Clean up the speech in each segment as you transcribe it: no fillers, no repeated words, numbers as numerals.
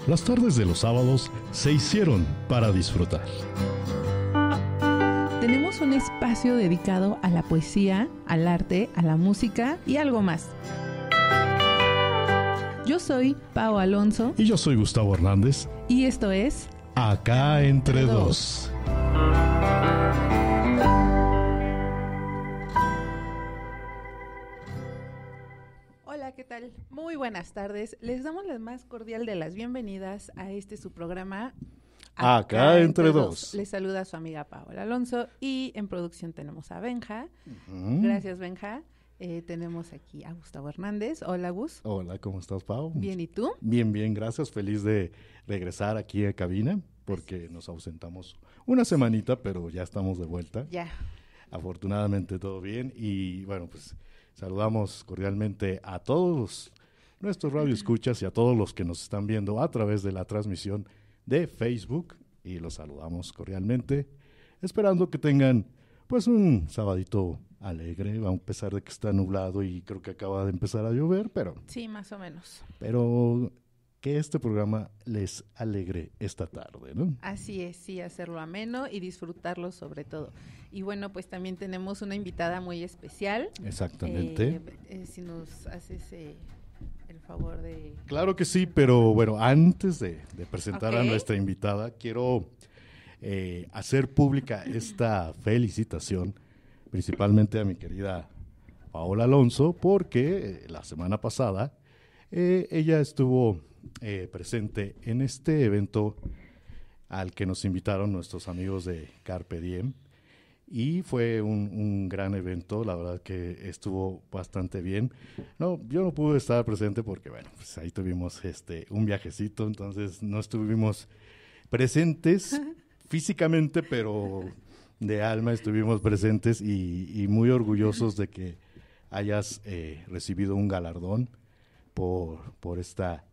Las tardes de los sábados se hicieron para disfrutar. Tenemos un espacio dedicado a la poesía, al arte, a la música y algo más. Yo soy Pau Alonso. Y yo soy Gustavo Hernández. Y esto es... Acá entre dos. Hola, ¿qué tal? Muy buenas tardes. Les damos la más cordial de las bienvenidas a su programa Acá entre dos. Les saluda su amiga Paola Alonso y en producción tenemos a Benja. Gracias, Benja. Tenemos aquí a Gustavo Hernández. Hola, Gus. Hola, ¿cómo estás, Pau? Bien, ¿y tú? Bien, gracias. Feliz de regresar aquí a cabina porque nos ausentamos una semanita, pero ya estamos de vuelta. Ya. Afortunadamente todo bien y bueno, pues saludamos cordialmente a todos nuestros radioescuchas y a todos los que nos están viendo a través de la transmisión de Facebook y los saludamos cordialmente, esperando que tengan pues un sabadito alegre, a pesar de que está nublado y creo que acaba de empezar a llover, pero... Sí, más o menos. Pero que este programa les alegre esta tarde, ¿no? Así es, sí, hacerlo ameno y disfrutarlo sobre todo. Y bueno, pues también tenemos una invitada muy especial. Exactamente. Si nos haces el favor de... Claro que sí, pero bueno, antes de presentar a Ok. nuestra invitada, quiero hacer pública esta felicitación, principalmente a mi querida Paola Alonso, porque la semana pasada ella estuvo presente en este evento al que nos invitaron nuestros amigos de Carpe Diem, y fue un gran evento, la verdad que estuvo bastante bien. No, yo no pude estar presente porque, bueno, pues ahí tuvimos un viajecito, entonces no estuvimos presentes físicamente, pero de alma estuvimos presentes y muy orgullosos de que hayas recibido un galardón por esta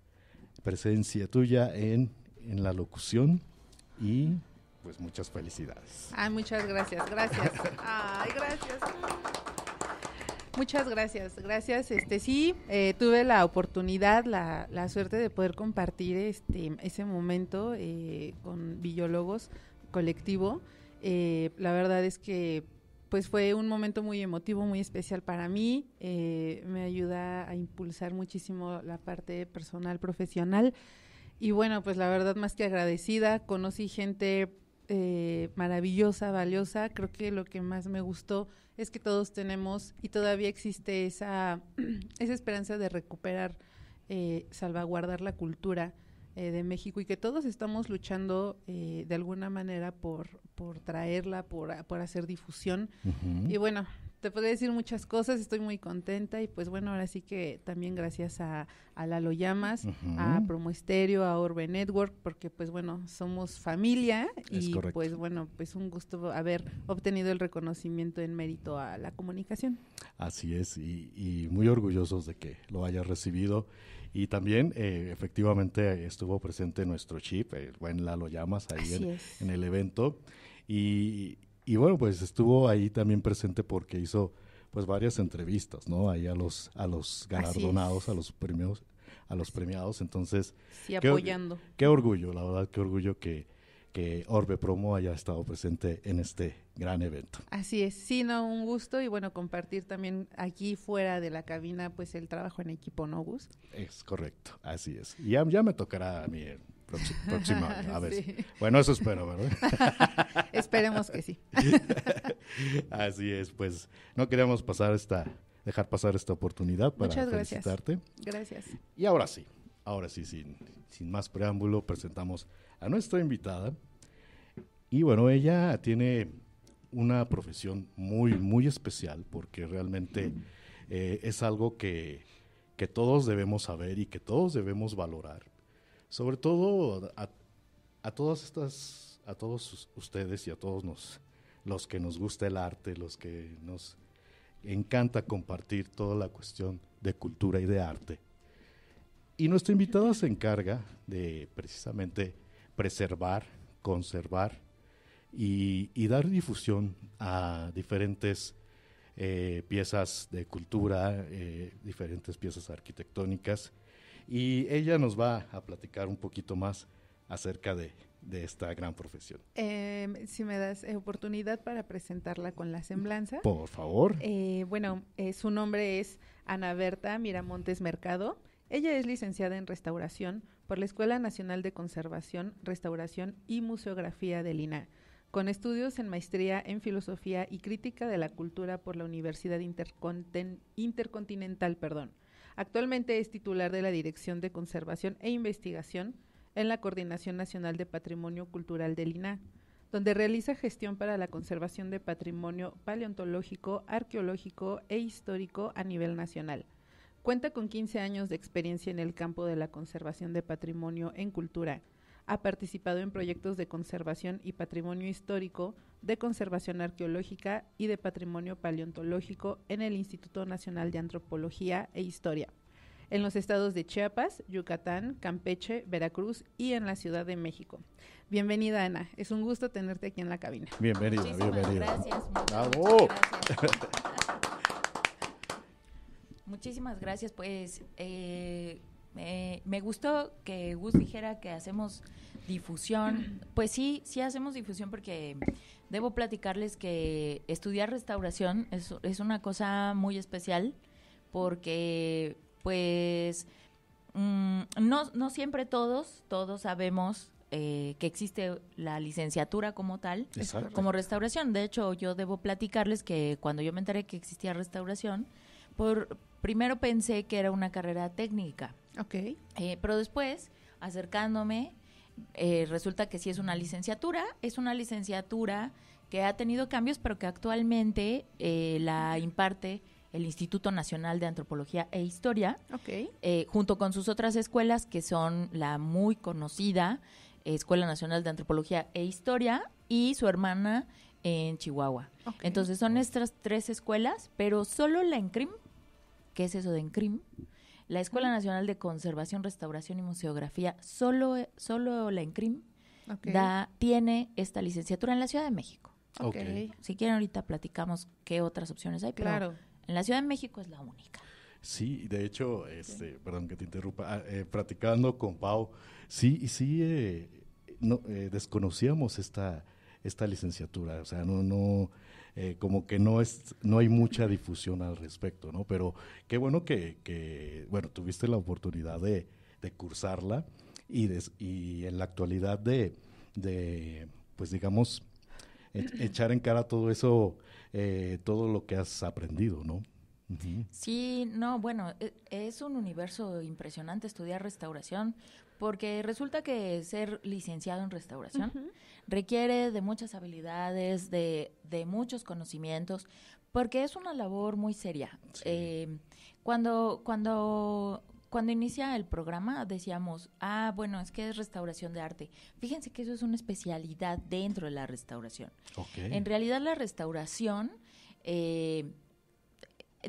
presencia tuya en la locución y... pues muchas felicidades. Ay, muchas gracias. Ay, gracias. Muchas gracias. Sí, tuve la oportunidad, la suerte de poder compartir ese momento con Villólogos Colectivo. La verdad es que pues fue un momento muy emotivo, muy especial para mí. Me ayuda a impulsar muchísimo la parte personal, profesional. Y bueno, pues la verdad más que agradecida, conocí gente maravillosa, valiosa. Creo que lo que más me gustó es que todos tenemos y todavía existe esa esperanza de recuperar, salvaguardar la cultura de México, y que todos estamos luchando de alguna manera por traerla, por hacer difusión. Y bueno, te podría decir muchas cosas, estoy muy contenta y pues bueno, ahora sí que también gracias a Lalo Llamas, a Promo Estéreo, a Orbe Network, porque pues bueno, somos familia y pues bueno, pues un gusto haber obtenido el reconocimiento en mérito a la comunicación. Así es, y muy orgullosos de que lo hayas recibido. Y también efectivamente estuvo presente nuestro chip, el buen Lalo Llamas, ahí en el evento. Y bueno, pues estuvo ahí también presente porque hizo pues varias entrevistas, ¿no? Ahí a los galardonados, a los premiados, entonces sí, apoyando. Qué orgullo, la verdad, qué orgullo que Orbe Promo haya estado presente en este gran evento. Así es, sí, no, un gusto, y bueno, compartir también aquí fuera de la cabina pues el trabajo en equipo, ¿no, Gus? Es correcto, así es. Y ya me tocará a mí el próximo año, a ver. Sí. Bueno, eso espero, ¿verdad? Esperemos que sí. Así es, pues no queríamos dejar pasar esta oportunidad para felicitarte. Gracias. Y ahora sí, sin más preámbulo, presentamos a nuestra invitada. Y bueno, ella tiene una profesión muy, muy especial porque realmente es algo que todos debemos saber y que todos debemos valorar. Sobre todo a todos ustedes y a todos los que nos gusta el arte, los que nos encanta compartir toda la cuestión de cultura y de arte. Y nuestra invitada se encarga de precisamente preservar, conservar y dar difusión a diferentes piezas de cultura, diferentes piezas arquitectónicas y ella nos va a platicar un poquito más acerca de esta gran profesión. Si me das oportunidad para presentarla con la semblanza. Por favor. Su nombre es Ana Berta Miramontes Mercado. Ella es licenciada en Restauración por la Escuela Nacional de Conservación, Restauración y Museografía del INAH, con estudios en maestría en Filosofía y Crítica de la Cultura por la Universidad Intercontinental. Actualmente es titular de la Dirección de Conservación e Investigación en la Coordinación Nacional de Patrimonio Cultural del INAH, donde realiza gestión para la conservación de patrimonio paleontológico, arqueológico e histórico a nivel nacional. Cuenta con 15 años de experiencia en el campo de la conservación de patrimonio en cultura. Ha participado en proyectos de conservación y patrimonio histórico, de conservación arqueológica y de patrimonio paleontológico en el Instituto Nacional de Antropología e Historia, en los estados de Chiapas, Yucatán, Campeche, Veracruz y en la Ciudad de México. Bienvenida, Ana. Es un gusto tenerte aquí en la cabina. Bienvenida. Gracias. ¡Bravo! Muchísimas gracias. Pues me gustó que Gus dijera que hacemos difusión. Pues sí hacemos difusión, porque debo platicarles que estudiar restauración es una cosa muy especial, porque pues no siempre todos sabemos que existe la licenciatura como tal, como restauración. De hecho, yo debo platicarles que cuando yo me enteré que existía restauración, primero pensé que era una carrera técnica. Okay. Pero después, acercándome, resulta que sí es una licenciatura. Es una licenciatura que ha tenido cambios, pero que actualmente la imparte el Instituto Nacional de Antropología e Historia, junto con sus otras escuelas, que son la muy conocida Escuela Nacional de Antropología e Historia y su hermana en Chihuahua. Entonces son estas tres escuelas, pero solo la ENCRIM, ¿qué es eso de ENCRIM? La Escuela Nacional de Conservación, Restauración y Museografía, solo la ENCRIM tiene esta licenciatura en la Ciudad de México. Si quieren ahorita platicamos qué otras opciones hay, pero en la Ciudad de México es la única. Sí, de hecho, perdón que te interrumpa, platicando con Pau, desconocíamos esta licenciatura, o sea, como que no hay mucha difusión al respecto, ¿no? Pero qué bueno que tuviste la oportunidad de cursarla y en la actualidad pues digamos, echar en cara todo eso, todo lo que has aprendido, ¿no? Uh-huh. Sí, es un universo impresionante estudiar restauración, porque resulta que ser licenciado en restauración requiere de muchas habilidades, de muchos conocimientos, porque es una labor muy seria. Sí. Cuando inicia el programa decíamos, es que es restauración de arte. Fíjense que eso es una especialidad dentro de la restauración. En realidad la restauración,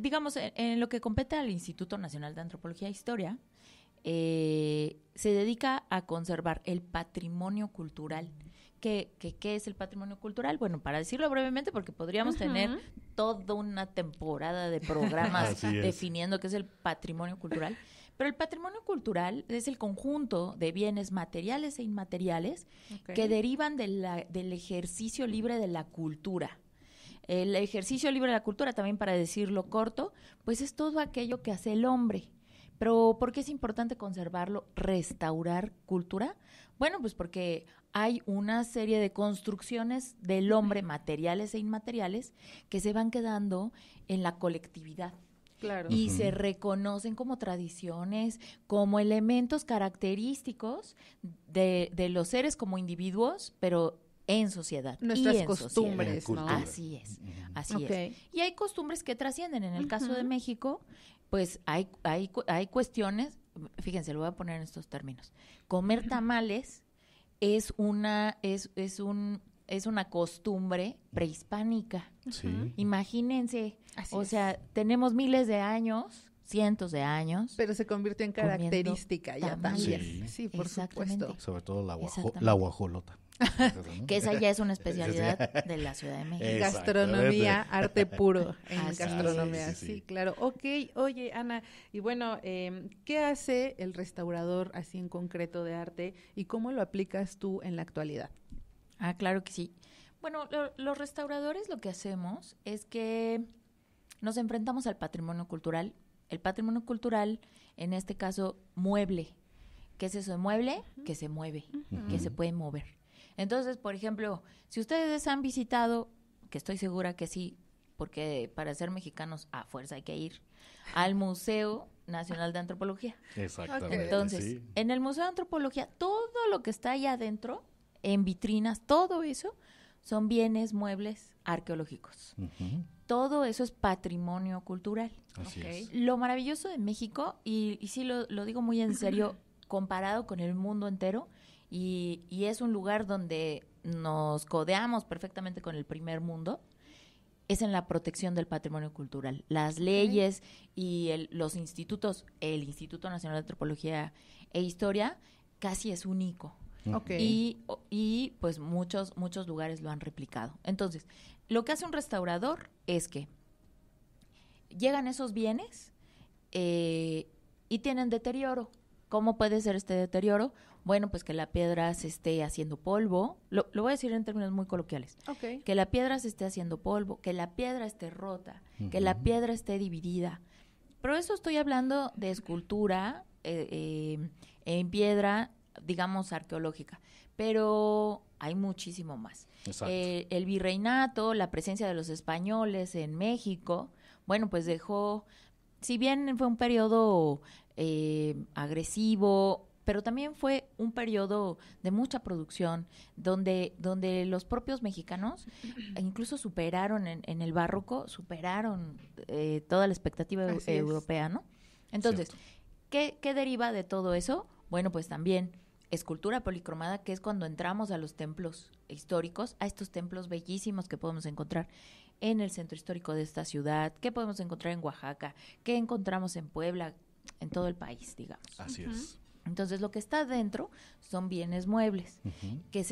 digamos, en lo que compete al Instituto Nacional de Antropología e Historia, se dedica a conservar el patrimonio cultural. ¿Qué es el patrimonio cultural? Bueno, para decirlo brevemente, porque podríamos tener toda una temporada de programas definiendo qué es el patrimonio cultural, pero el patrimonio cultural es el conjunto de bienes materiales e inmateriales que derivan del ejercicio libre de la cultura. El ejercicio libre de la cultura, también para decirlo corto, pues es todo aquello que hace el hombre. Pero ¿por qué es importante conservarlo, restaurar cultura? Bueno, pues porque hay una serie de construcciones del hombre, materiales e inmateriales, que se van quedando en la colectividad. Claro. Y se reconocen como tradiciones, como elementos característicos de los seres como individuos, pero en sociedad. Nuestras y en costumbres, sociedad. ¿no? Así es, así es. Y hay costumbres que trascienden. En el caso de México, pues hay cuestiones, fíjense, lo voy a poner en estos términos. Comer tamales es una costumbre prehispánica. Sí. Imagínense, Así o es. sea, tenemos miles de años, cientos de años. Pero se convirtió en característica ya tamales. también. Sí, por supuesto. Sobre todo la Exactamente. guajolota. Que esa ya es una especialidad de la Ciudad de México. Gastronomía, arte puro en Así gastronomía. es. Sí, claro. Ok, oye, Ana, y bueno, ¿qué hace el restaurador así en concreto de arte y cómo lo aplicas tú en la actualidad? Ah, claro que sí. Bueno, los restauradores lo que hacemos es que nos enfrentamos al patrimonio cultural. El patrimonio cultural, en este caso, mueble. ¿Qué es eso de mueble? Que se mueve, que se puede mover. Entonces, por ejemplo, si ustedes han visitado, que estoy segura que sí, porque para ser mexicanos a fuerza hay que ir, al Museo Nacional de Antropología. Exactamente. Entonces, sí. en el Museo de Antropología, todo lo que está ahí adentro, en vitrinas, todo eso, son bienes muebles arqueológicos. Ujú. Todo eso es patrimonio cultural. Así Ok. es. Lo maravilloso de México, y sí lo digo muy en serio, comparado con el mundo entero, y es un lugar donde nos codeamos perfectamente con el primer mundo, es en la protección del patrimonio cultural. Las leyes y los institutos, el Instituto Nacional de Antropología e Historia, casi es único. Ok. Y pues muchos lugares lo han replicado. Entonces, lo que hace un restaurador es que llegan esos bienes y tienen deterioro. ¿Cómo puede ser este deterioro? Bueno, pues que la piedra se esté haciendo polvo. Lo voy a decir en términos muy coloquiales. Ok. Que la piedra se esté haciendo polvo, que la piedra esté rota, que la piedra esté dividida. Pero eso estoy hablando de escultura en piedra, digamos, arqueológica. Pero hay muchísimo más. Exacto. El virreinato, la presencia de los españoles en México, bueno, pues dejó, si bien fue un periodo agresivo, pero también fue un periodo de mucha producción, donde los propios mexicanos incluso superaron en el barroco, superaron toda la expectativa Así es. europea, ¿no? Entonces, ¿qué deriva de todo eso? Bueno, pues también escultura policromada, que es cuando entramos a los templos históricos, a estos templos bellísimos que podemos encontrar en el centro histórico de esta ciudad, que podemos encontrar en Oaxaca, que encontramos en Puebla, en todo el país, digamos. Así es. Entonces, lo que está dentro son bienes muebles Ujú. que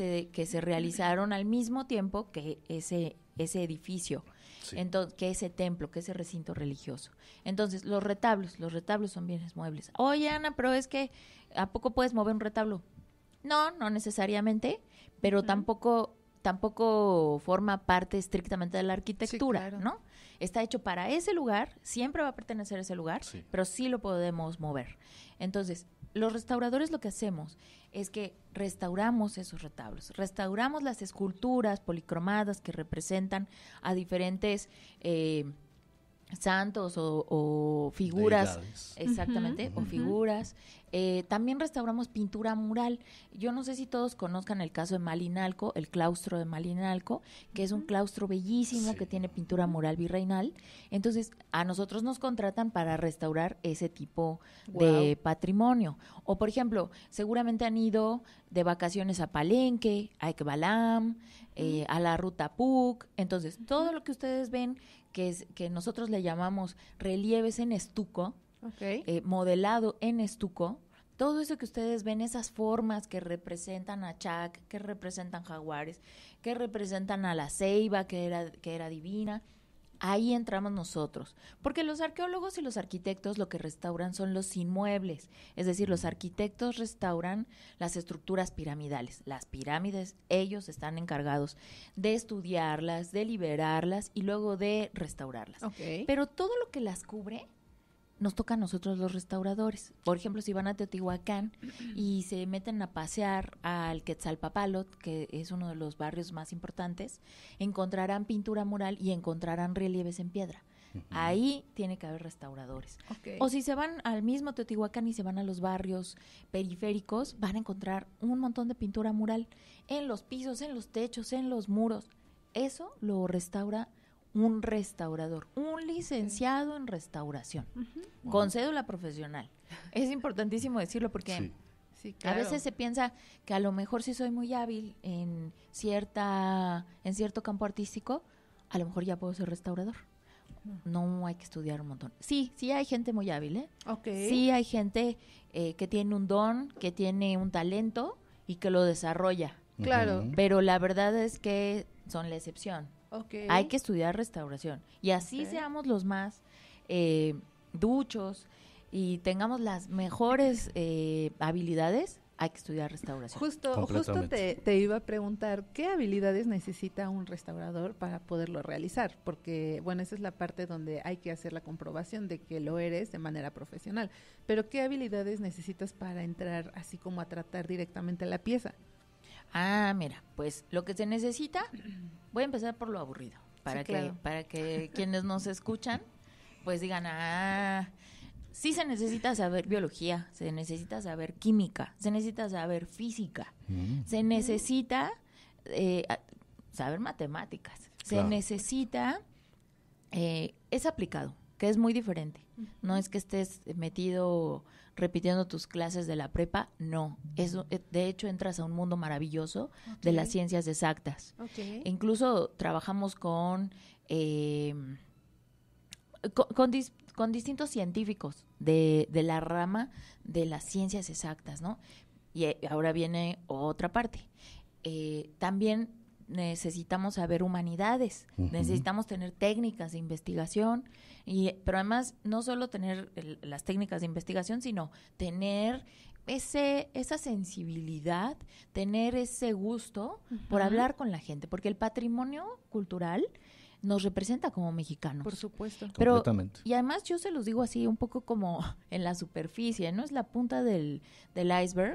se realizaron al mismo tiempo que ese edificio, Sí. entonces, que ese templo, que ese recinto religioso. Entonces, los retablos son bienes muebles. Oye, Ana, pero es que, ¿a poco puedes mover un retablo? No necesariamente, pero tampoco forma parte estrictamente de la arquitectura, Sí, claro. ¿no? Está hecho para ese lugar, siempre va a pertenecer a ese lugar, Sí. pero sí lo podemos mover. Entonces, los restauradores lo que hacemos es que restauramos esos retablos, restauramos las esculturas policromadas que representan a diferentes santos o figuras, Deidades. exactamente, o figuras. También restauramos pintura mural. Yo no sé si todos conozcan el caso de Malinalco, el claustro de Malinalco, que es un claustro bellísimo Sí. que tiene pintura mural virreinal. Entonces, a nosotros nos contratan para restaurar ese tipo de patrimonio. O, por ejemplo, seguramente han ido de vacaciones a Palenque, a Ekbalam, a la Ruta Puc. Entonces, todo lo que ustedes ven, que nosotros le llamamos relieves en estuco, modelado en estuco, todo eso que ustedes ven, esas formas que representan a Chac, que representan jaguares, que representan a la ceiba, que era divina, ahí entramos nosotros. Porque los arqueólogos y los arquitectos lo que restauran son los inmuebles. Es decir, los arquitectos restauran las estructuras piramidales. Las pirámides, ellos están encargados de estudiarlas, de liberarlas y luego de restaurarlas. Pero todo lo que las cubre nos toca a nosotros los restauradores. Por ejemplo, si van a Teotihuacán y se meten a pasear al Quetzalpapalot, que es uno de los barrios más importantes, encontrarán pintura mural y encontrarán relieves en piedra. Ahí tiene que haber restauradores. O si se van al mismo Teotihuacán y se van a los barrios periféricos, van a encontrar un montón de pintura mural en los pisos, en los techos, en los muros. Eso lo restaura un restaurador, un licenciado en restauración, con cédula profesional. Es importantísimo decirlo porque Sí, claro. a veces se piensa que a lo mejor si soy muy hábil en cierto campo artístico, a lo mejor ya puedo ser restaurador. No hay que estudiar un montón. Sí hay gente muy hábil, ¿eh? Sí hay gente que tiene un don, que tiene un talento y que lo desarrolla. Claro. pero la verdad es que son la excepción. Okay. Hay que estudiar restauración. Y así seamos los más duchos y tengamos las mejores habilidades, hay que estudiar restauración. Justo te iba a preguntar, ¿qué habilidades necesita un restaurador para poderlo realizar? Porque, bueno, esa es la parte donde hay que hacer la comprobación de que lo eres de manera profesional. Pero, ¿qué habilidades necesitas para entrar así como a tratar directamente la pieza? Mira, pues lo que se necesita, voy a empezar por lo aburrido, para que quienes nos escuchan, pues digan, sí se necesita saber biología, se necesita saber química, se necesita saber física, se necesita saber matemáticas, se necesita, es aplicado, que es muy diferente. No es que estés metido repitiendo tus clases de la prepa, no. Eso, de hecho, entras a un mundo maravilloso de las ciencias exactas. Incluso trabajamos con distintos científicos de la rama de las ciencias exactas, ¿no? Y ahora viene otra parte. También necesitamos saber humanidades, necesitamos tener técnicas de investigación, pero además no solo tener las técnicas de investigación, sino tener esa sensibilidad, tener ese gusto por hablar con la gente, porque el patrimonio cultural nos representa como mexicanos. Por supuesto. Pero, completamente. y además yo se los digo así un poco como en la superficie, no es la punta del iceberg,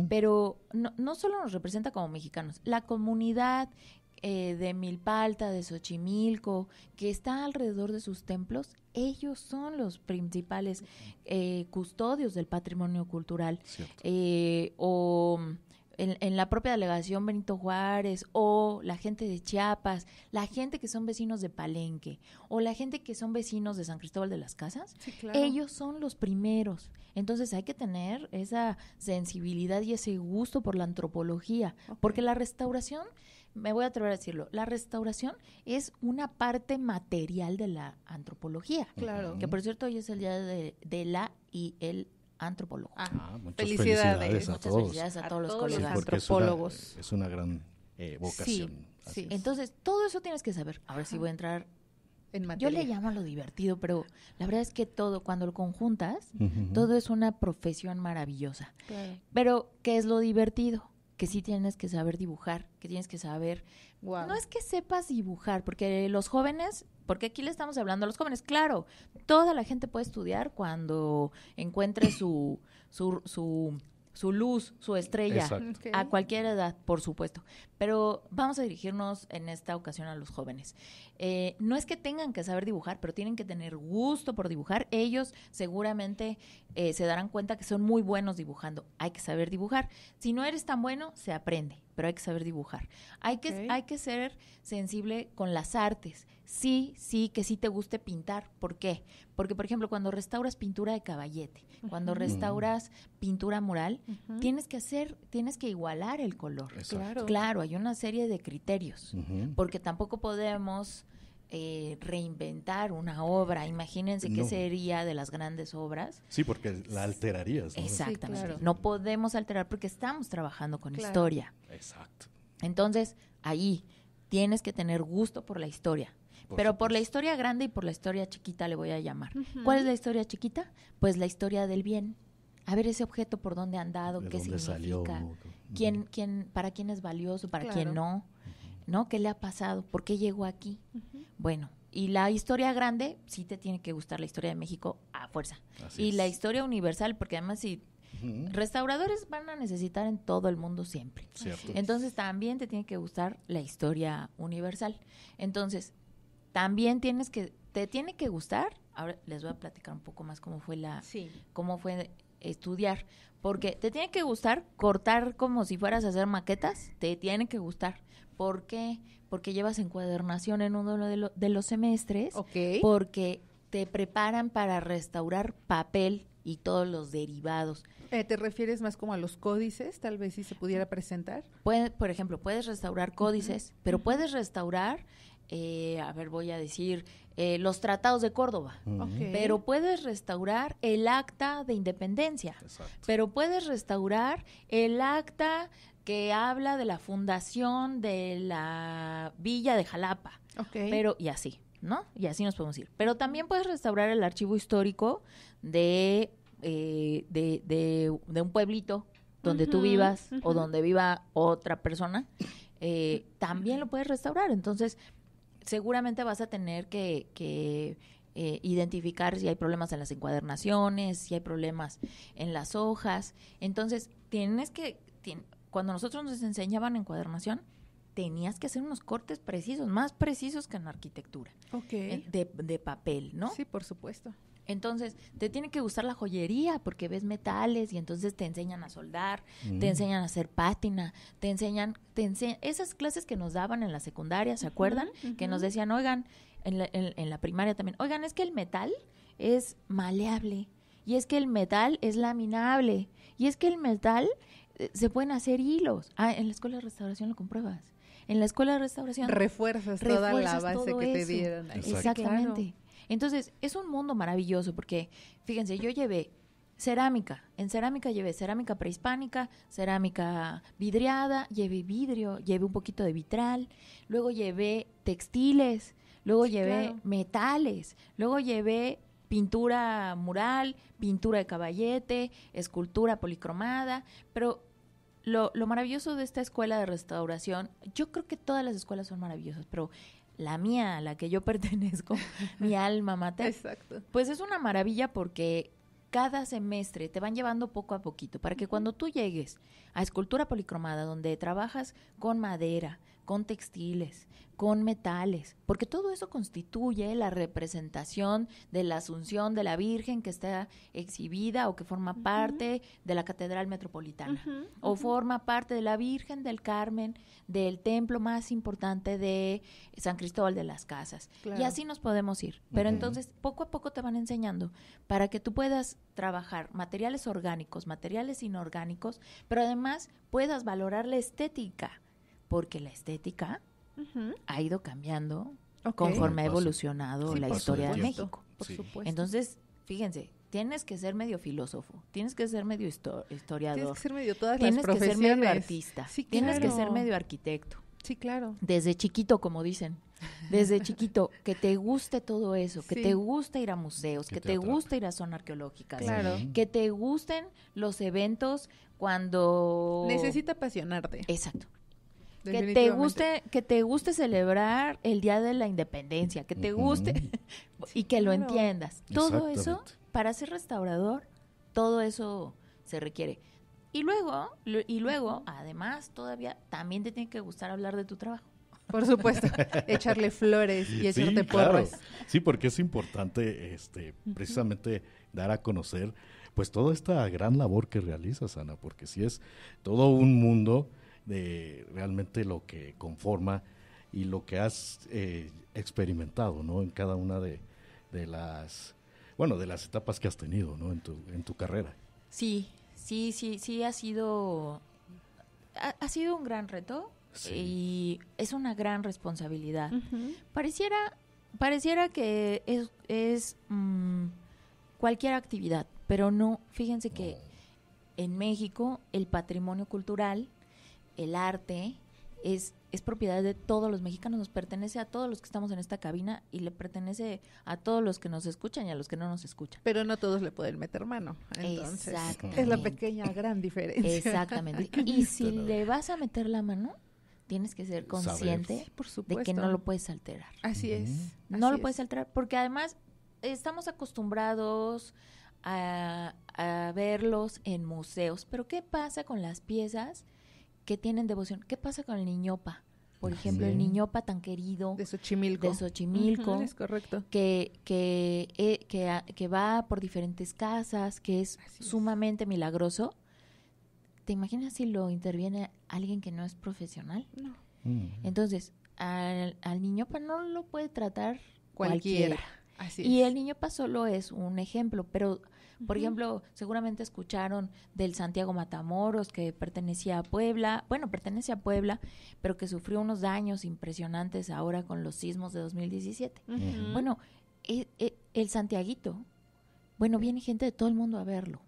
pero no solo nos representa como mexicanos, la comunidad de Milpalta, de Xochimilco, que está alrededor de sus templos, ellos son los principales custodios del patrimonio cultural. O en la propia delegación Benito Juárez, o la gente de Chiapas, la gente que son vecinos de Palenque, o la gente que son vecinos de San Cristóbal de las Casas, ellos son los primeros. Entonces hay que tener esa sensibilidad y ese gusto por la antropología, porque la restauración, me voy a atrever a decirlo, la restauración es una parte material de la antropología. Claro. Que por cierto hoy es el día de la y el antropólogo. Muchas felicidades a Muchas todos. felicidades a todos los los colegas. Porque antropólogos. es una gran vocación. Sí. Entonces, todo eso tienes que saber. Ahora sí voy a entrar. Yo le llamo lo divertido, pero la verdad es que todo, cuando lo conjuntas, todo es una profesión maravillosa. Claro. Pero, ¿qué es lo divertido? Que sí tienes que saber dibujar, que tienes que saber. Wow. No es que sepas dibujar, porque los jóvenes, porque aquí le estamos hablando a los jóvenes, claro, toda la gente puede estudiar cuando encuentre su luz, su estrella, a cualquier edad, por supuesto. Pero vamos a dirigirnos en esta ocasión a los jóvenes. No es que tengan que saber dibujar, pero tienen que tener gusto por dibujar. Ellos seguramente se darán cuenta que son muy buenos dibujando. Hay que saber dibujar. Si no eres tan bueno, se aprende, pero hay que saber dibujar. Hay que ser sensible con las artes. Sí, que sí te guste pintar. ¿Por qué? Porque, por ejemplo, cuando restauras pintura de caballete, cuando restauras pintura mural, tienes que igualar el color. Claro, hay una serie de criterios, porque tampoco podemos reinventar una obra. Imagínense qué sería de las grandes obras. Sí, porque la alterarías, ¿no? Exactamente. Sí, claro. No podemos alterar porque estamos trabajando con historia. Exacto. Entonces, ahí tienes que tener gusto por la historia. Pero por la historia grande y por la historia chiquita le voy a llamar. ¿Cuál es la historia chiquita? Pues la historia del bien. A ver ese objeto por dónde ha andado, qué significa, para quién es valioso, para quién no, ¿no? ¿Qué le ha pasado? ¿Por qué llegó aquí? Bueno, y la historia grande, sí te tiene que gustar la historia de México a fuerza. Así es. La historia universal, porque además restauradores van a necesitar en todo el mundo siempre. Cierto. Entonces también te tiene que gustar la historia universal. Entonces, también te tiene que gustar. Ahora les voy a platicar un poco más cómo fue estudiar, porque te tiene que gustar cortar como si fueras a hacer maquetas, te tiene que gustar. ¿Por qué? Porque llevas encuadernación en uno de los semestres, porque te preparan para restaurar papel y todos los derivados. ¿Te refieres más como a los códices? Tal vez si se pudiera presentar. Por ejemplo, puedes restaurar códices, pero puedes restaurar voy a decir, los tratados de Córdoba. Ok. Pero puedes restaurar el acta de independencia. Exacto. Pero puedes restaurar el acta que habla de la fundación de la villa de Jalapa. Ok. Pero, y así, ¿no? Y así nos podemos ir. Pero también puedes restaurar el archivo histórico de un pueblito donde tú vivas o donde viva otra persona. También lo puedes restaurar. Entonces, seguramente vas a tener que identificar si hay problemas en las encuadernaciones, si hay problemas en las hojas. Entonces, cuando nosotros nos enseñaban encuadernación, tenías que hacer unos cortes precisos, más precisos que en arquitectura, Ok. de papel, ¿no? Sí, por supuesto. Entonces, te tiene que gustar la joyería porque ves metales y entonces te enseñan a soldar, te enseñan a hacer pátina, te enseñan esas clases que nos daban en la secundaria, ¿se acuerdan? Que nos decían, oigan, en la primaria también, oigan, es que el metal es maleable y es que el metal es laminable y es que el metal se pueden hacer hilos. En la escuela de restauración lo compruebas. En la escuela de restauración Refuerzas toda la refuerzas base todo que te eso. dieron. ahí. Exacto. Exactamente. Claro. Entonces, es un mundo maravilloso porque, fíjense, yo llevé cerámica. En cerámica llevé cerámica prehispánica, cerámica vidriada, llevé vidrio, llevé un poquito de vitral, luego llevé textiles, luego llevé claro. metales, luego llevé pintura mural, pintura de caballete, escultura policromada, pero lo maravilloso de esta escuela de restauración, yo creo que todas las escuelas son maravillosas, pero la mía, a la que yo pertenezco, mi alma mater, Exacto. pues es una maravilla porque cada semestre te van llevando poco a poquito para que cuando tú llegues a escultura policromada, donde trabajas con madera, con textiles, con metales, porque todo eso constituye la representación de la Asunción de la Virgen que está exhibida o que forma parte de la Catedral Metropolitana, o forma parte de la Virgen del Carmen, del templo más importante de San Cristóbal de las Casas. Claro. Y así nos podemos ir. Pero entonces, poco a poco te van enseñando para que tú puedas trabajar materiales orgánicos, materiales inorgánicos, pero además puedas valorar la estética, porque la estética ha ido cambiando Ok. conforme ha Paso. evolucionado Sí, la por historia de supuesto. México. Por Sí. supuesto. Entonces, fíjense, tienes que ser medio filósofo, tienes que ser medio historiador, Tienes que ser medio todas tienes las que ser profesiones. medio artista, Sí, tienes que claro. ser medio arquitecto. Sí, claro. Desde chiquito, como dicen, desde chiquito, que te guste todo eso, que Sí. te guste ir a museos, Que que te te atrape. guste ir a zonas arqueológicas, Claro. que te gusten los eventos cuando... Necesita apasionarte. Exacto. Que definitivamente. te guste celebrar el Día de la Independencia, que te guste y que lo claro. entiendas. Todo eso, Exactamente. para ser restaurador, todo eso se requiere. Y luego, además, todavía también te tiene que gustar hablar de tu trabajo. Por supuesto. Echarle flores y Sí, echarte claro. porras. Sí, porque es importante precisamente dar a conocer pues toda esta gran labor que realizas, Ana, porque sí es todo un mundo de realmente lo que conforma y lo que has experimentado, ¿no? En cada una de las etapas que has tenido, ¿no? En tu carrera. Sí ha sido un gran reto Sí. y es una gran responsabilidad. Ujú. Pareciera que es cualquier actividad, pero no, fíjense que en México el patrimonio cultural, el arte, es propiedad de todos los mexicanos, nos pertenece a todos los que estamos en esta cabina y le pertenece a todos los que nos escuchan y a los que no nos escuchan. Pero no todos le pueden meter mano. Entonces, Exactamente. es la pequeña gran diferencia. Exactamente. Y si le vas a meter la mano, tienes que ser consciente Sí, por de supuesto. que no lo puedes alterar. Así es. No así lo puedes es. alterar, porque además estamos acostumbrados a verlos en museos. Pero ¿qué pasa con las piezas que tienen devoción? ¿Qué pasa con el niñopa? Por ejemplo, el niñopa tan querido De Xochimilco. de Xochimilco, Ujú, es correcto. que va por diferentes casas, que es Así es. sumamente milagroso. ¿Te imaginas si lo interviene alguien que no es profesional? No. Entonces, al niñopa no lo puede tratar Cualquiera. Así Y es. el Niño Paz solo es un ejemplo, pero, por ejemplo, seguramente escucharon del Santiago Matamoros, que pertenece a Puebla, pero que sufrió unos daños impresionantes ahora con los sismos de 2017. Ujú. Bueno, el Santiaguito, bueno, viene gente de todo el mundo a verlo,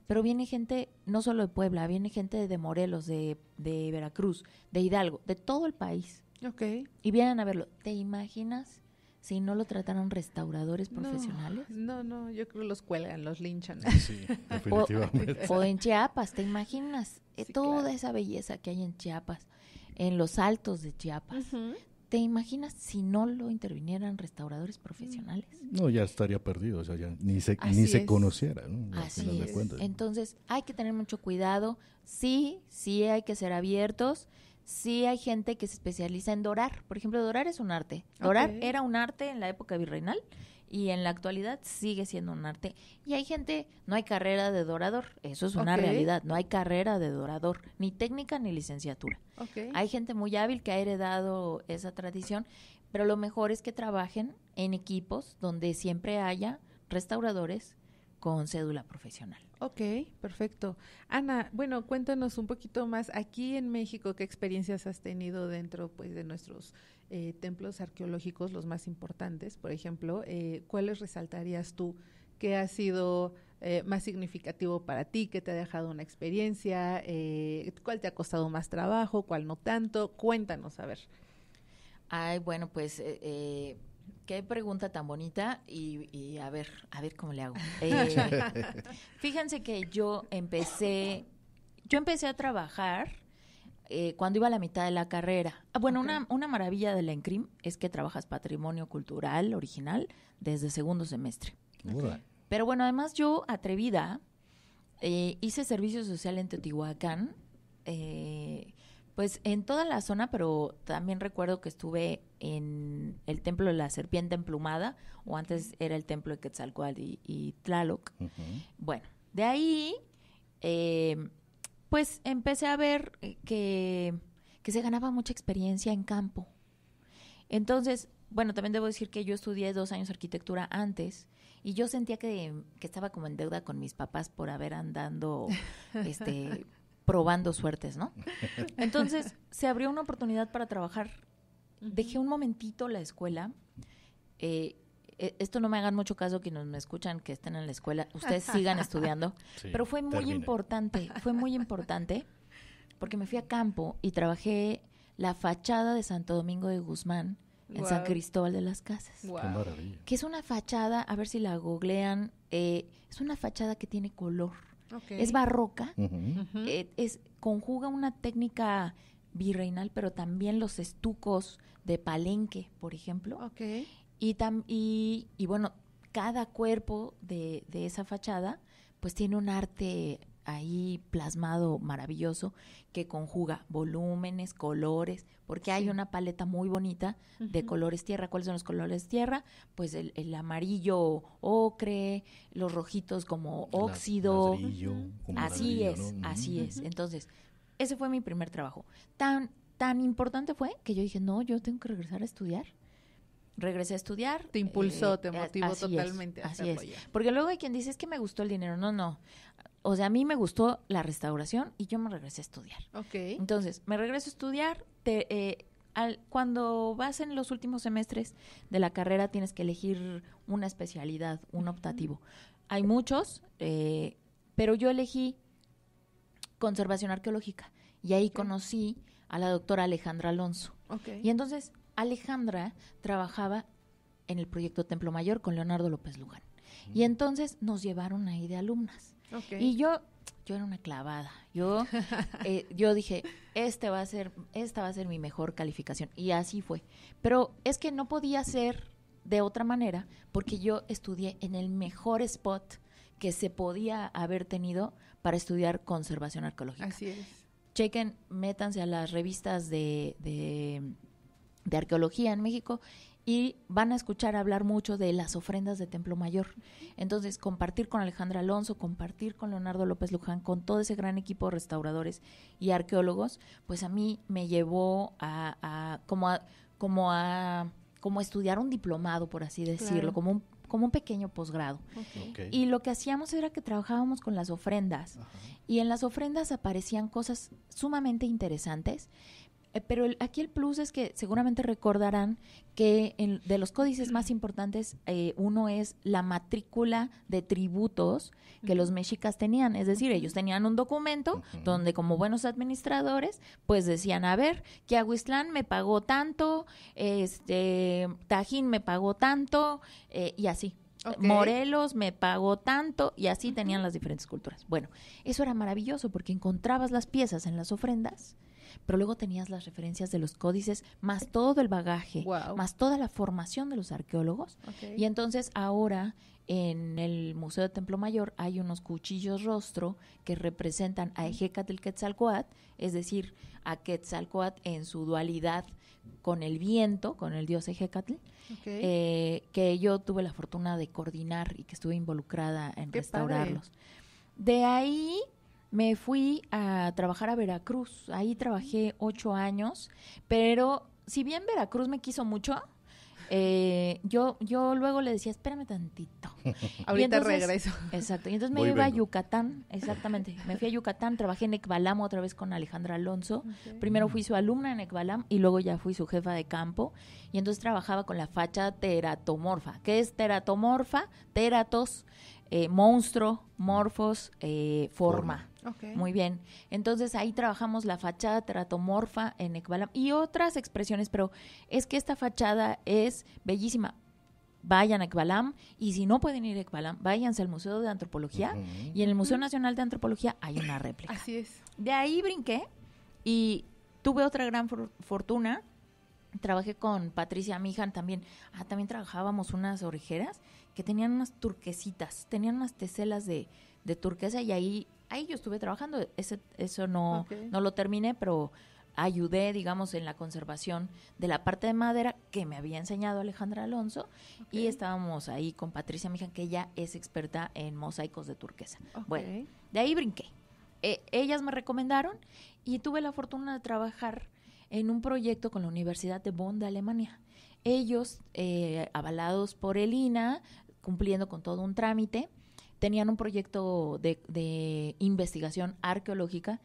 pero viene gente no solo de Puebla, viene gente de Morelos, de Veracruz, de Hidalgo, de todo el país, Ok. y vienen a verlo. ¿Te imaginas si no lo trataran restauradores No, profesionales? No, yo creo que los cuelgan, los linchan. Sí, definitivamente. O en Chiapas, ¿te imaginas? Sí, Toda claro. esa belleza que hay en Chiapas, en los altos de Chiapas. Ujú. ¿Te imaginas si no lo intervinieran restauradores profesionales? No, ya estaría perdido, o sea, ya ni se Así es. conociera, ¿no? Al Así final de es. cuentas. Entonces, hay que tener mucho cuidado. Sí hay que ser abiertos. Sí hay gente que se especializa en dorar. Por ejemplo, dorar es un arte. Dorar Ok. era un arte en la época virreinal y en la actualidad sigue siendo un arte. Y hay gente, no hay carrera de dorador. Eso es una Ok. realidad. No hay carrera de dorador, ni técnica ni licenciatura. Ok. Hay gente muy hábil que ha heredado esa tradición, pero lo mejor es que trabajen en equipos donde siempre haya restauradores con cédula profesional. Ok, perfecto. Ana, bueno, cuéntanos un poquito más. Aquí en México, ¿qué experiencias has tenido dentro, pues, de nuestros templos arqueológicos, los más importantes? Por ejemplo, ¿cuáles resaltarías tú que ha sido más significativo para ti, que te ha dejado una experiencia? ¿Cuál te ha costado más trabajo, cuál no tanto? Cuéntanos, a ver. Ay, bueno, pues qué pregunta tan bonita y a ver cómo le hago. Fíjense que yo empecé a trabajar cuando iba a la mitad de la carrera. Bueno, Ok. una maravilla de la ENCRIM es que trabajas patrimonio cultural original desde segundo semestre. Órale. Pero bueno, además yo, atrevida, hice servicio social en Teotihuacán, pues en toda la zona, pero también recuerdo que estuve en el templo de la serpiente emplumada, o antes era el templo de Quetzalcóatl y Tlaloc. Ujú. Bueno, de ahí, pues empecé a ver que se ganaba mucha experiencia en campo. Entonces, bueno, también debo decir que yo estudié 2 años arquitectura antes y yo sentía que estaba como en deuda con mis papás por haber andando probando suertes, ¿no? Entonces, se abrió una oportunidad para trabajar. Dejé un momentito la escuela. Esto no me hagan mucho caso quienes me escuchan que estén en la escuela. Ustedes sigan estudiando. Sí, Pero fue muy importante porque me fui a campo y trabajé la fachada de Santo Domingo de Guzmán en San Guau. Cristóbal de las Casas. Guau. Qué maravilla. Que es una fachada, a ver si la googlean, es una fachada que tiene color. Ok. Es barroca, Ujú. Ujú. conjuga una técnica virreinal, pero también los estucos de Palenque, por ejemplo. Ok. Y bueno, cada cuerpo de esa fachada pues tiene un arte ahí plasmado maravilloso que conjuga volúmenes, colores, porque hay Sí. una paleta muy bonita de Ujú. colores tierra. ¿Cuáles son los colores tierra? Pues el amarillo ocre, los rojitos como óxido. Ladrillo, como Así ladrillo, es, ¿no? así Ujú. es. Entonces, ese fue mi primer trabajo. Tan importante fue que yo dije, no, yo tengo que regresar a estudiar. Regresé a estudiar. Te impulsó, te motivó así totalmente a así es. apoyar. Porque luego hay quien dice, es que me gustó el dinero. No. O sea, a mí me gustó la restauración y yo me regresé a estudiar. Ok. Entonces, me regreso a estudiar. Cuando vas en los últimos semestres de la carrera tienes que elegir una especialidad, un optativo. Hay muchos, pero yo elegí conservación arqueológica y ahí Ok. conocí a la doctora Alejandra Alonso. Ok. Y entonces Alejandra trabajaba en el proyecto Templo Mayor con Leonardo López Luján. Y entonces nos llevaron ahí de alumnas. Ok. Y yo era una clavada. Yo dije, esta va a ser mi mejor calificación. Y así fue. Pero es que no podía ser de otra manera porque yo estudié en el mejor spot que se podía haber tenido para estudiar conservación arqueológica. Así es. Chequen, métanse a las revistas de arqueología en México y van a escuchar hablar mucho de las ofrendas de Templo Mayor. Entonces, compartir con Alejandra Alonso, compartir con Leonardo López Luján, con todo ese gran equipo de restauradores y arqueólogos, pues a mí me llevó como a estudiar un diplomado, por así decirlo, Claro. como un pequeño posgrado. Okay. Y lo que hacíamos era que trabajábamos con las ofrendas. Ajá. Y en las ofrendas aparecían cosas sumamente interesantes. Pero aquí el plus es que seguramente recordarán que de los códices más importantes, uno es la matrícula de tributos que los mexicas tenían. Es decir, ellos tenían un documento donde como buenos administradores, pues decían, a ver, Quiahuiztlán me pagó tanto, Tajín me pagó tanto, y así. Okay. Morelos me pagó tanto, y así tenían las diferentes culturas. Bueno, eso era maravilloso porque encontrabas las piezas en las ofrendas, pero luego tenías las referencias de los códices, más todo el bagaje, Wow. más toda la formación de los arqueólogos. Okay. Y entonces ahora en el Museo de Templo Mayor hay unos cuchillos rostro que representan a Ejecatl Quetzalcóatl, es decir, a Quetzalcóatl en su dualidad con el viento, con el dios Ejecatl, que yo tuve la fortuna de coordinar y que estuve involucrada en ¡Qué restaurarlos. De ahí me fui a trabajar a Veracruz. Ahí trabajé 8 años, pero si bien Veracruz me quiso mucho, yo luego le decía, espérame tantito. Ahorita entonces, regreso. Exacto. Y entonces me Voy y iba a vengo. Yucatán, exactamente. Me fui a Yucatán, trabajé en Ekbalam otra vez con Alejandra Alonso. Okay. Primero fui su alumna en Ekbalam y luego ya fui su jefa de campo. Y entonces trabajaba con la facha teratomorfa. ¿Qué es teratomorfa? Teratos, monstruo, morfos, forma. Okay. Muy bien. Entonces ahí trabajamos la fachada teratomorfa en Ekbalam y otras expresiones, pero es que esta fachada es bellísima. Vayan a Ekbalam, y si no pueden ir a Ekbalam, váyanse al Museo de Antropología, y en el Museo Nacional de Antropología hay una réplica. Así es. De ahí brinqué y tuve otra gran fortuna. Trabajé con Patricia Mijan también. También trabajábamos unas orejeras que tenían unas turquesitas, tenían unas teselas de turquesa, y ahí yo estuve trabajando. Eso no lo terminé, pero ayudé, digamos, en la conservación de la parte de madera que me había enseñado Alejandra Alonso, y estábamos ahí con Patricia Mijan, que ella es experta en mosaicos de turquesa. Bueno, de ahí brinqué. Ellas me recomendaron y tuve la fortuna de trabajar en un proyecto con la Universidad de Bonn de Alemania. Ellos, avalados por el INAH, cumpliendo con todo un trámite, tenían un proyecto de investigación arqueológica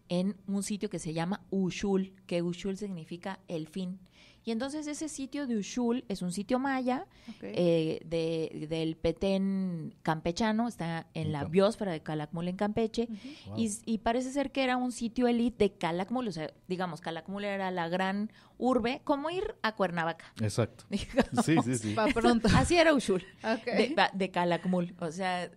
en un sitio que se llama Uxul, que Uxul significa el fin. Y entonces ese sitio de Uxul es un sitio maya, del Petén campechano, está en la biosfera de Calakmul en Campeche, Wow. y parece ser que era un sitio elite de Calakmul. O sea, digamos, Calakmul era la gran urbe, como ir a Cuernavaca. Exacto. Digamos. Sí. Pa' pronto. Así era Uxul, Okay. de Calakmul. O sea,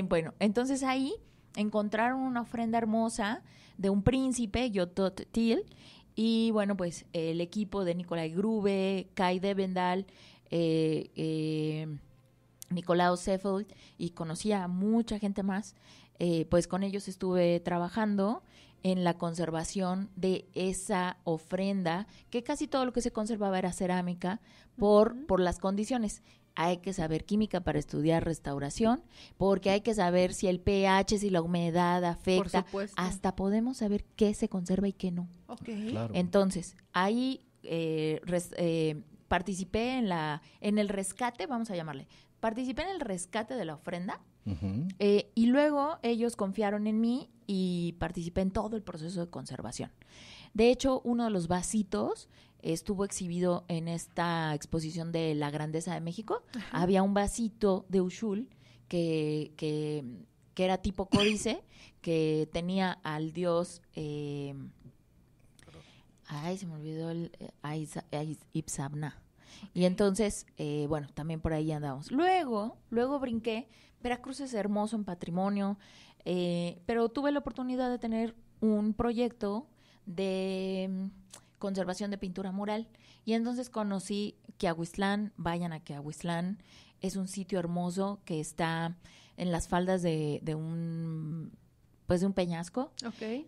bueno, entonces ahí encontraron una ofrenda hermosa de un príncipe, Yotot Til, y bueno, pues el equipo de Nicolai Grube, Kai Devendal, Nicolaus Seffel, y conocía a mucha gente más, pues con ellos estuve trabajando en la conservación de esa ofrenda, que casi todo lo que se conservaba era cerámica por las condiciones. Hay que saber química para estudiar restauración, porque hay que saber si el pH, si la humedad afecta. Por supuesto. Hasta podemos saber qué se conserva y qué no. Claro. Entonces, ahí participé en el rescate, vamos a llamarle. Participé en el rescate de la ofrenda, y luego ellos confiaron en mí y participé en todo el proceso de conservación. De hecho, uno de los vasitos estuvo exhibido en esta exposición de la Grandeza de México. Ajá. Había un vasito de Uxul que era tipo códice, que tenía al dios, se me olvidó Ipsabna. Y entonces, bueno, también por ahí andamos. Luego brinqué. Veracruz es hermoso en patrimonio, pero tuve la oportunidad de tener un proyecto de conservación de pintura mural, y entonces conocí Quiahuiztlán. Vayan a Quiahuiztlán, es un sitio hermoso que está en las faldas de un peñasco,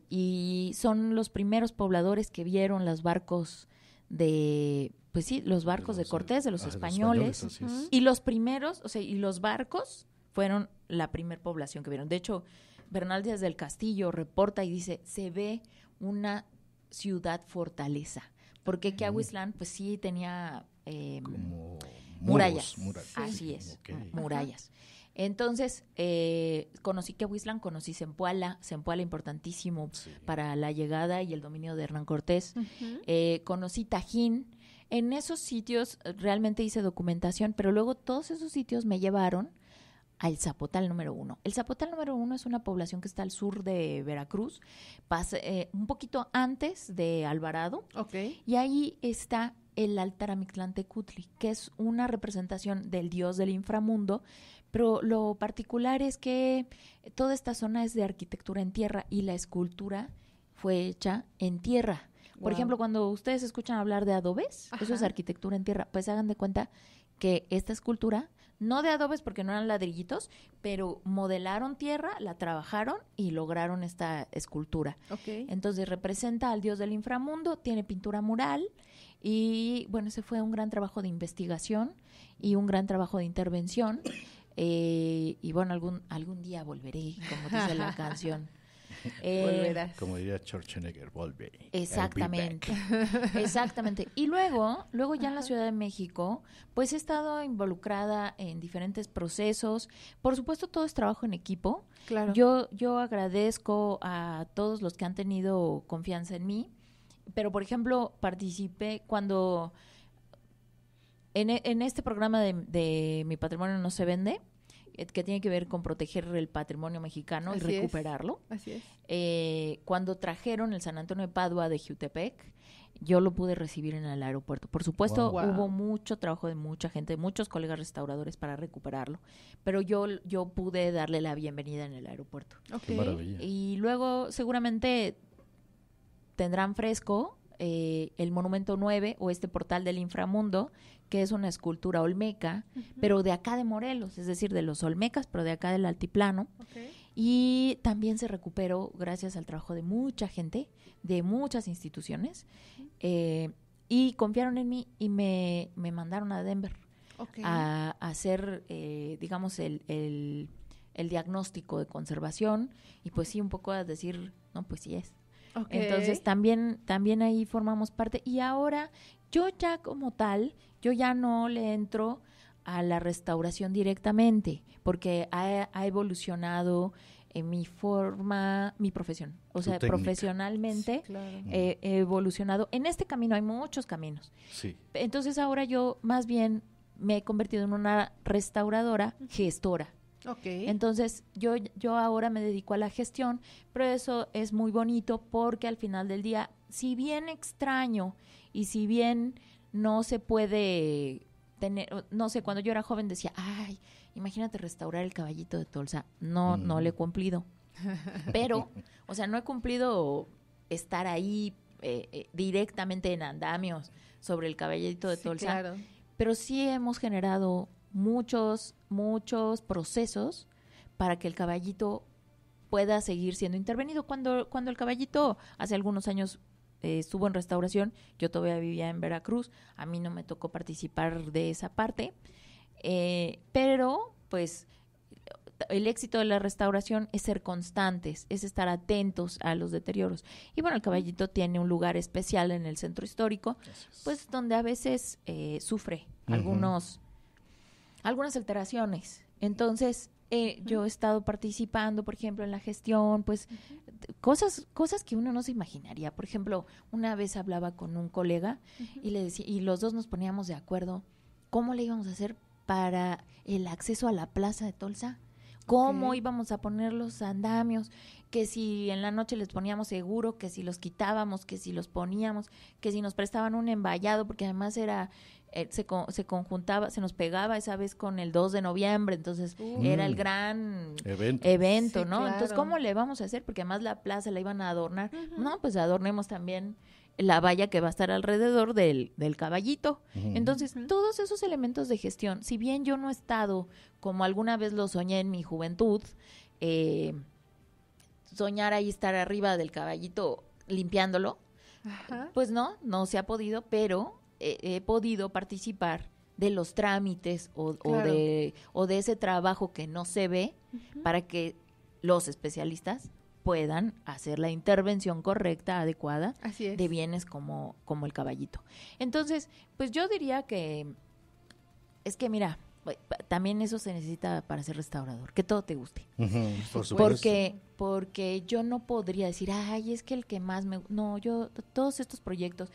y son los primeros pobladores que vieron los barcos los barcos de Cortés, de los españoles, y los primeros, y los barcos fueron la primer población que vieron. De hecho, Bernal Díaz del Castillo reporta y dice, se ve una ciudad fortaleza, porque Quiahuiztlán pues sí tenía como Murallas. Murallas. Así es, Okay. murallas. Entonces, conocí Quehuiztlan, conocí Zempoala importantísimo Sí. para la llegada y el dominio de Hernán Cortés. Ujú. Conocí Tajín. En esos sitios realmente hice documentación, pero luego todos esos sitios me llevaron al Zapotal número 1. El Zapotal número 1 es una población que está al sur de Veracruz, un poquito antes de Alvarado, Ok. y ahí está el altar a Mictlantecutli, que es una representación del dios del inframundo, pero lo particular es que toda esta zona es de arquitectura en tierra y la escultura fue hecha en tierra. Por Wow. ejemplo, cuando ustedes escuchan hablar de adobes, eso es Ajá. arquitectura en tierra, pues hagan de cuenta que esta escultura, no de adobes porque no eran ladrillitos, pero modelaron tierra, la trabajaron y lograron esta escultura. Ok. Entonces representa al dios del inframundo, tiene pintura mural y bueno, ese fue un gran trabajo de investigación y un gran trabajo de intervención. Y bueno, algún día volveré, como dice la canción. Volverás. Como diría Schwarzenegger, volveré. Exactamente, exactamente. Y luego ya en la Ciudad de México, pues he estado involucrada en diferentes procesos. Por supuesto, todo es trabajo en equipo. Claro. Yo agradezco a todos los que han tenido confianza en mí, pero por ejemplo, participé cuando en este programa de Mi Patrimonio No Se Vende, que tiene que ver con proteger el patrimonio mexicano Así y es. recuperarlo. Así es. Cuando trajeron el San Antonio de Padua de Jutepec, yo lo pude recibir en el aeropuerto. Por supuesto, Wow. hubo mucho trabajo de mucha gente, muchos colegas restauradores para recuperarlo, pero yo pude darle la bienvenida en el aeropuerto. Ok. Qué maravilla. Y luego seguramente tendrán fresco el Monumento 9 o este Portal del Inframundo, que es una escultura olmeca, pero de acá de Morelos, es decir, de los olmecas, pero de acá del altiplano. Ok. Y también se recuperó gracias al trabajo de mucha gente, de muchas instituciones, y confiaron en mí y me mandaron a Denver Ok. a hacer, digamos, el diagnóstico de conservación y pues sí, un poco a decir, no, pues sí es. Ok. Entonces también ahí formamos parte y ahora yo ya como tal, yo ya no le entro a la restauración directamente porque ha evolucionado en mi profesión, o sea, técnica. profesionalmente Claro. he evolucionado. En este camino hay muchos caminos. Sí. Entonces ahora yo más bien me he convertido en una restauradora gestora. Ok. Entonces, yo ahora me dedico a la gestión, pero eso es muy bonito porque al final del día, si bien extraño y si bien no se puede tener, no sé, cuando yo era joven decía, ay, imagínate restaurar el caballito de Tolsa. No, no le he cumplido. Pero, o sea, no he cumplido estar ahí directamente en andamios sobre el caballito de Sí, Tolsa. claro. Pero sí hemos generado muchos procesos para que el caballito pueda seguir siendo intervenido. Cuando el caballito hace algunos años estuvo en restauración, yo todavía vivía en Veracruz, a mí no me tocó participar de esa parte, pero pues el éxito de la restauración es ser constantes, es estar atentos a los deterioros. Y bueno, el caballito tiene un lugar especial en el centro histórico, pues donde a veces sufre algunas alteraciones. Entonces, yo he estado participando, por ejemplo, en la gestión, pues cosas que uno no se imaginaría. Por ejemplo, una vez hablaba con un colega y le decía, y los dos nos poníamos de acuerdo cómo le íbamos a hacer para el acceso a la plaza de Tolsa. Cómo íbamos a poner los andamios, que si en la noche les poníamos seguro, que si los quitábamos, que si los poníamos, que si nos prestaban un envallado, porque además era se conjuntaba, se nos pegaba esa vez con el 2 de noviembre, entonces era el gran evento, Sí, ¿no? claro. Entonces, ¿cómo le vamos a hacer? Porque además la plaza la iban a adornar. No, pues adornemos también la valla que va a estar alrededor del caballito. Entonces, todos esos elementos de gestión, si bien yo no he estado, como alguna vez lo soñé en mi juventud, soñar ahí estar arriba del caballito limpiándolo, pues no se ha podido, pero he podido participar de los trámites o de ese trabajo que no se ve para que los especialistas puedan hacer la intervención correcta, adecuada, Así es. de bienes como el caballito. Entonces, pues yo diría que Es que mira, también eso se necesita para ser restaurador, que todo te guste. Por supuesto. Porque yo no podría decir, ay, es que el que más no, yo, todos estos proyectos,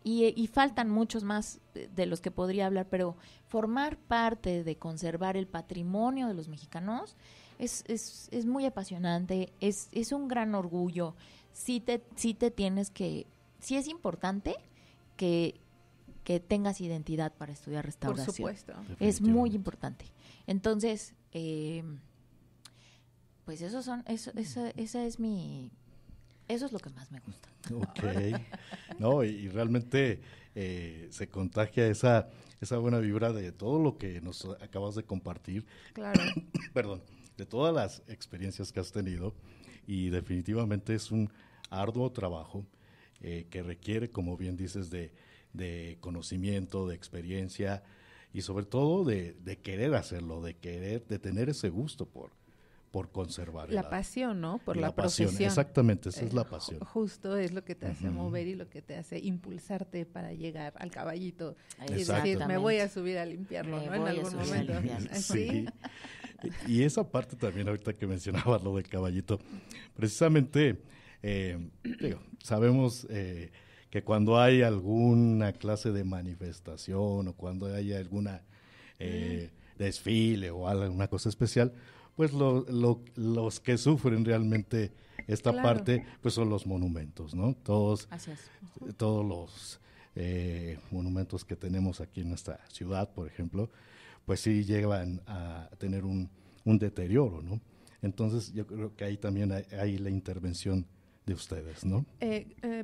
y faltan muchos más de los que podría hablar, pero formar parte de conservar el patrimonio de los mexicanos es muy apasionante, es un gran orgullo. Sí te tienes que, sí es importante que tengas identidad para estudiar restauración. Por supuesto. Es muy importante. Entonces, pues eso es lo que más me gusta. Ok. No, y realmente se contagia esa buena vibra de todo lo que nos acabas de compartir. Claro. Perdón, de todas las experiencias que has tenido, y definitivamente es un arduo trabajo que requiere, como bien dices, de conocimiento, de experiencia y sobre todo de querer hacerlo, de tener ese gusto por conservar. La pasión, ¿no? Por la pasión, profesión. exactamente, esa es la pasión. Justo es lo que te hace mover y lo que te hace impulsarte para llegar al caballito y Exacto. decir, me voy a subir a limpiarlo, ¿no? En algún momento. Sí. Y esa parte también, ahorita que mencionabas lo del caballito, precisamente, sabemos que cuando hay alguna clase de manifestación o cuando hay alguna desfile o alguna cosa especial, pues los que sufren realmente esta parte, pues son los monumentos, ¿no? Todos los monumentos que tenemos aquí en nuestra ciudad, por ejemplo, pues sí llegan a tener un deterioro, ¿no? Entonces yo creo que ahí también hay la intervención de ustedes, ¿no?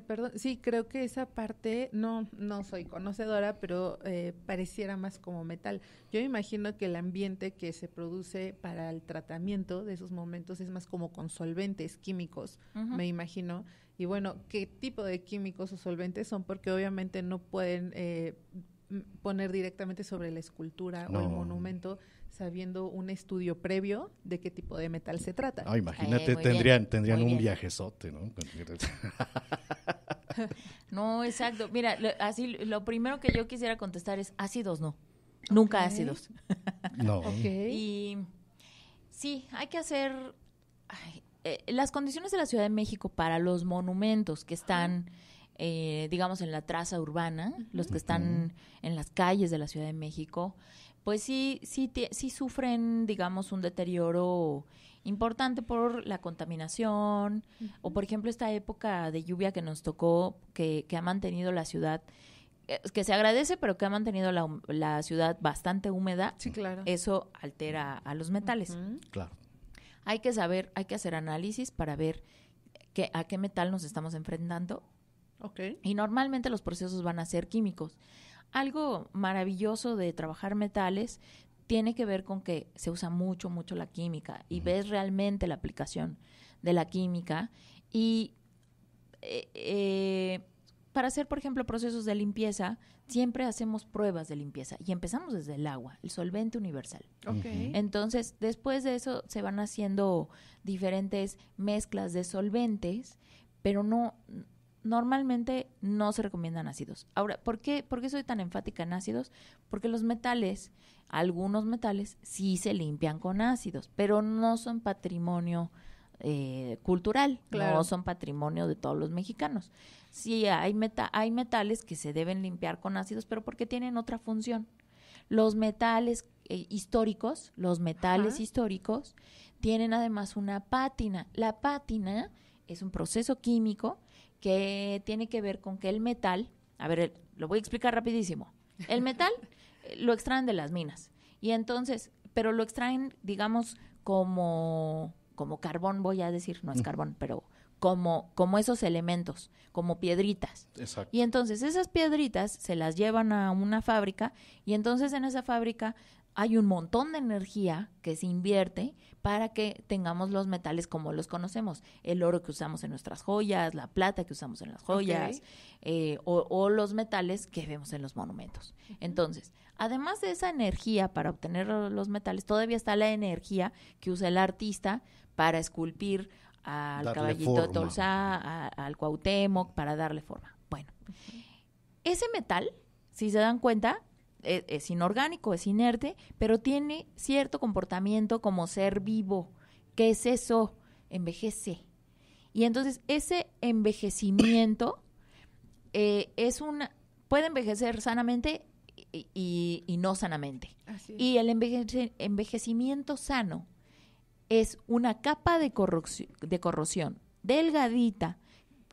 Perdón, sí, creo que esa parte no soy conocedora, pero pareciera más como metal. Yo imagino que el ambiente que se produce para el tratamiento de esos momentos es más como con solventes químicos, me imagino. Y bueno, ¿qué tipo de químicos o solventes son? Porque obviamente no pueden poner directamente sobre la escultura o el monumento sabiendo un estudio previo de qué tipo de metal se trata. Imagínate, tendrían un viajezote, ¿no? No, exacto. Mira, así lo primero que yo quisiera contestar es ácidos, no. Nunca ácidos. No. Y sí, hay que hacer las condiciones de la Ciudad de México para los monumentos que están digamos en la traza urbana, los que están en las calles de la Ciudad de México, pues sí sufren, digamos, un deterioro importante por la contaminación, o por ejemplo esta época de lluvia que nos tocó, que ha mantenido la ciudad, que se agradece, pero que ha mantenido la ciudad bastante húmeda. Sí, claro. Eso altera a los metales. Claro. Hay que hacer análisis para ver a qué metal nos estamos enfrentando. Okay. Y normalmente los procesos van a ser químicos. Algo maravilloso de trabajar metales tiene que ver con que se usa mucho la química y ves realmente la aplicación de la química. Y para hacer, por ejemplo, procesos de limpieza, siempre hacemos pruebas de limpieza y empezamos desde el agua, el solvente universal. Okay. Entonces, después de eso se van haciendo diferentes mezclas de solventes, pero normalmente no se recomiendan ácidos. Ahora, ¿por qué soy tan enfática en ácidos? Porque algunos metales sí se limpian con ácidos, pero no son patrimonio cultural, claro. No son patrimonio de todos los mexicanos. Sí, hay metales que se deben limpiar con ácidos, pero porque tienen otra función. Los metales históricos tienen además una pátina. La pátina es un proceso químico que tiene que ver con que el metal, lo voy a explicar rapidísimo. El metal lo extraen de las minas y entonces, pero lo extraen, digamos, como carbón, voy a decir, no es carbón, pero como esos elementos, como piedritas. Exacto. Y entonces esas piedritas se las llevan a una fábrica y entonces en esa fábrica hay un montón de energía que se invierte para que tengamos los metales como los conocemos. El oro que usamos en nuestras joyas, la plata que usamos en las joyas, o los metales que vemos en los monumentos. Entonces, además de esa energía para obtener los metales, todavía está la energía que usa el artista para esculpir al caballito de Tolsá, al Cuauhtémoc, para darle forma. Bueno, ese metal, si se dan cuenta, es inorgánico, es inerte, pero tiene cierto comportamiento como ser vivo. ¿Qué es eso? Envejece. Y entonces ese envejecimiento puede envejecer sanamente y no sanamente. Así es. Y el envejecimiento sano es una capa de corrosión delgadita,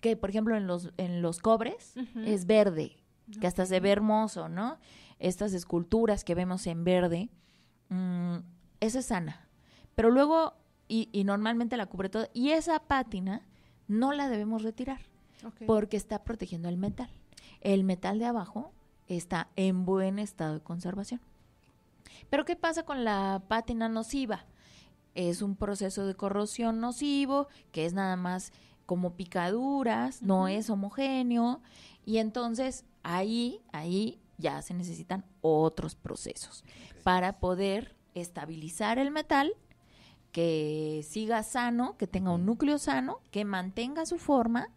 que por ejemplo en los cobres es verde, que hasta se ve hermoso, ¿no? Estas esculturas que vemos en verde, esa es sana. Pero luego, y normalmente la cubre todo, y esa pátina no la debemos retirar, porque está protegiendo el metal. El metal de abajo está en buen estado de conservación. Pero ¿qué pasa con la pátina nociva? Es un proceso de corrosión nocivo, que es nada más como picaduras, no es homogéneo, y entonces ahí ya se necesitan otros procesos para poder estabilizar el metal, que siga sano, que tenga un núcleo sano, que mantenga su forma,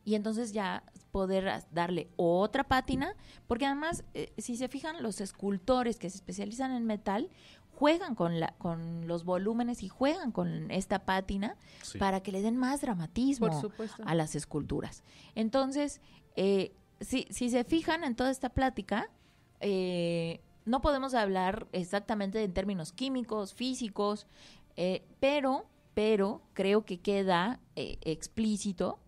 y entonces ya poder darle otra pátina, porque además, si se fijan, los escultores que se especializan en metal juegan con los volúmenes y juegan con esta pátina para que le den más dramatismo a las esculturas. Entonces, si se fijan en toda esta plática, no podemos hablar exactamente en términos químicos, físicos, pero creo que queda explícito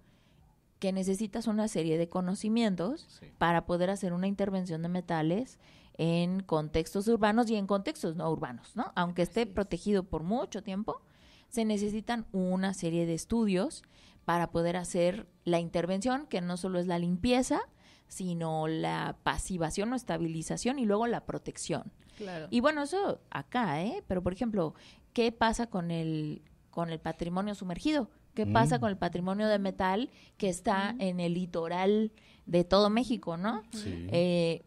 que necesitas una serie de conocimientos para poder hacer una intervención de metales en contextos urbanos y en contextos no urbanos, ¿no? Aunque esté protegido por mucho tiempo, se necesitan una serie de estudios para poder hacer la intervención, que no solo es la limpieza, sino la pasivación o estabilización y luego la protección. Claro. Y bueno, eso acá, pero por ejemplo, ¿qué pasa con el patrimonio sumergido? ¿Qué pasa con el patrimonio de metal que está en el litoral de todo México, ¿no? Sí.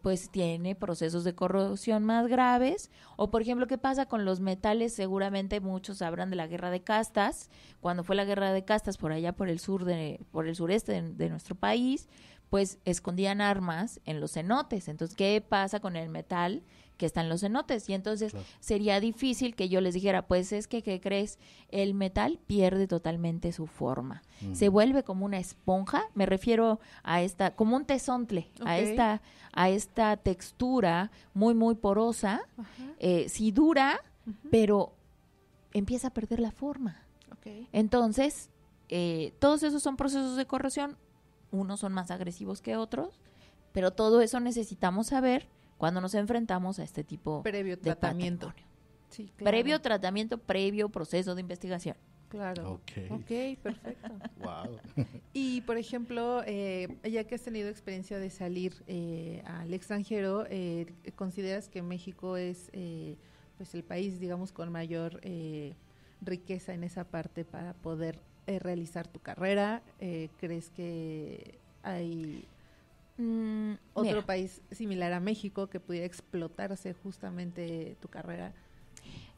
Pues tiene procesos de corrosión más graves. O, por ejemplo, ¿qué pasa con los metales? Seguramente muchos sabrán de la guerra de castas. Cuando fue la guerra de castas por allá por el sureste de nuestro país, pues escondían armas en los cenotes. Entonces, ¿qué pasa con el metal que está en los cenotes? Y entonces sería difícil que yo les dijera, pues es que, ¿qué crees? El metal pierde totalmente su forma. Se vuelve como una esponja, me refiero a como un tezontle, a esta textura muy, muy porosa. Sí dura, pero empieza a perder la forma. Entonces, todos esos son procesos de corrosión. Unos son más agresivos que otros, pero todo eso necesitamos saber cuando nos enfrentamos a este tipo de tratamiento. Sí, claro. Previo tratamiento, previo proceso de investigación. Claro. Ok, perfecto. Wow. Y, por ejemplo, ya que has tenido experiencia de salir al extranjero, ¿consideras que México es pues el país, digamos, con mayor riqueza en esa parte para poder realizar tu carrera? ¿Crees que hay otro país similar a México que pudiera explotarse justamente tu carrera?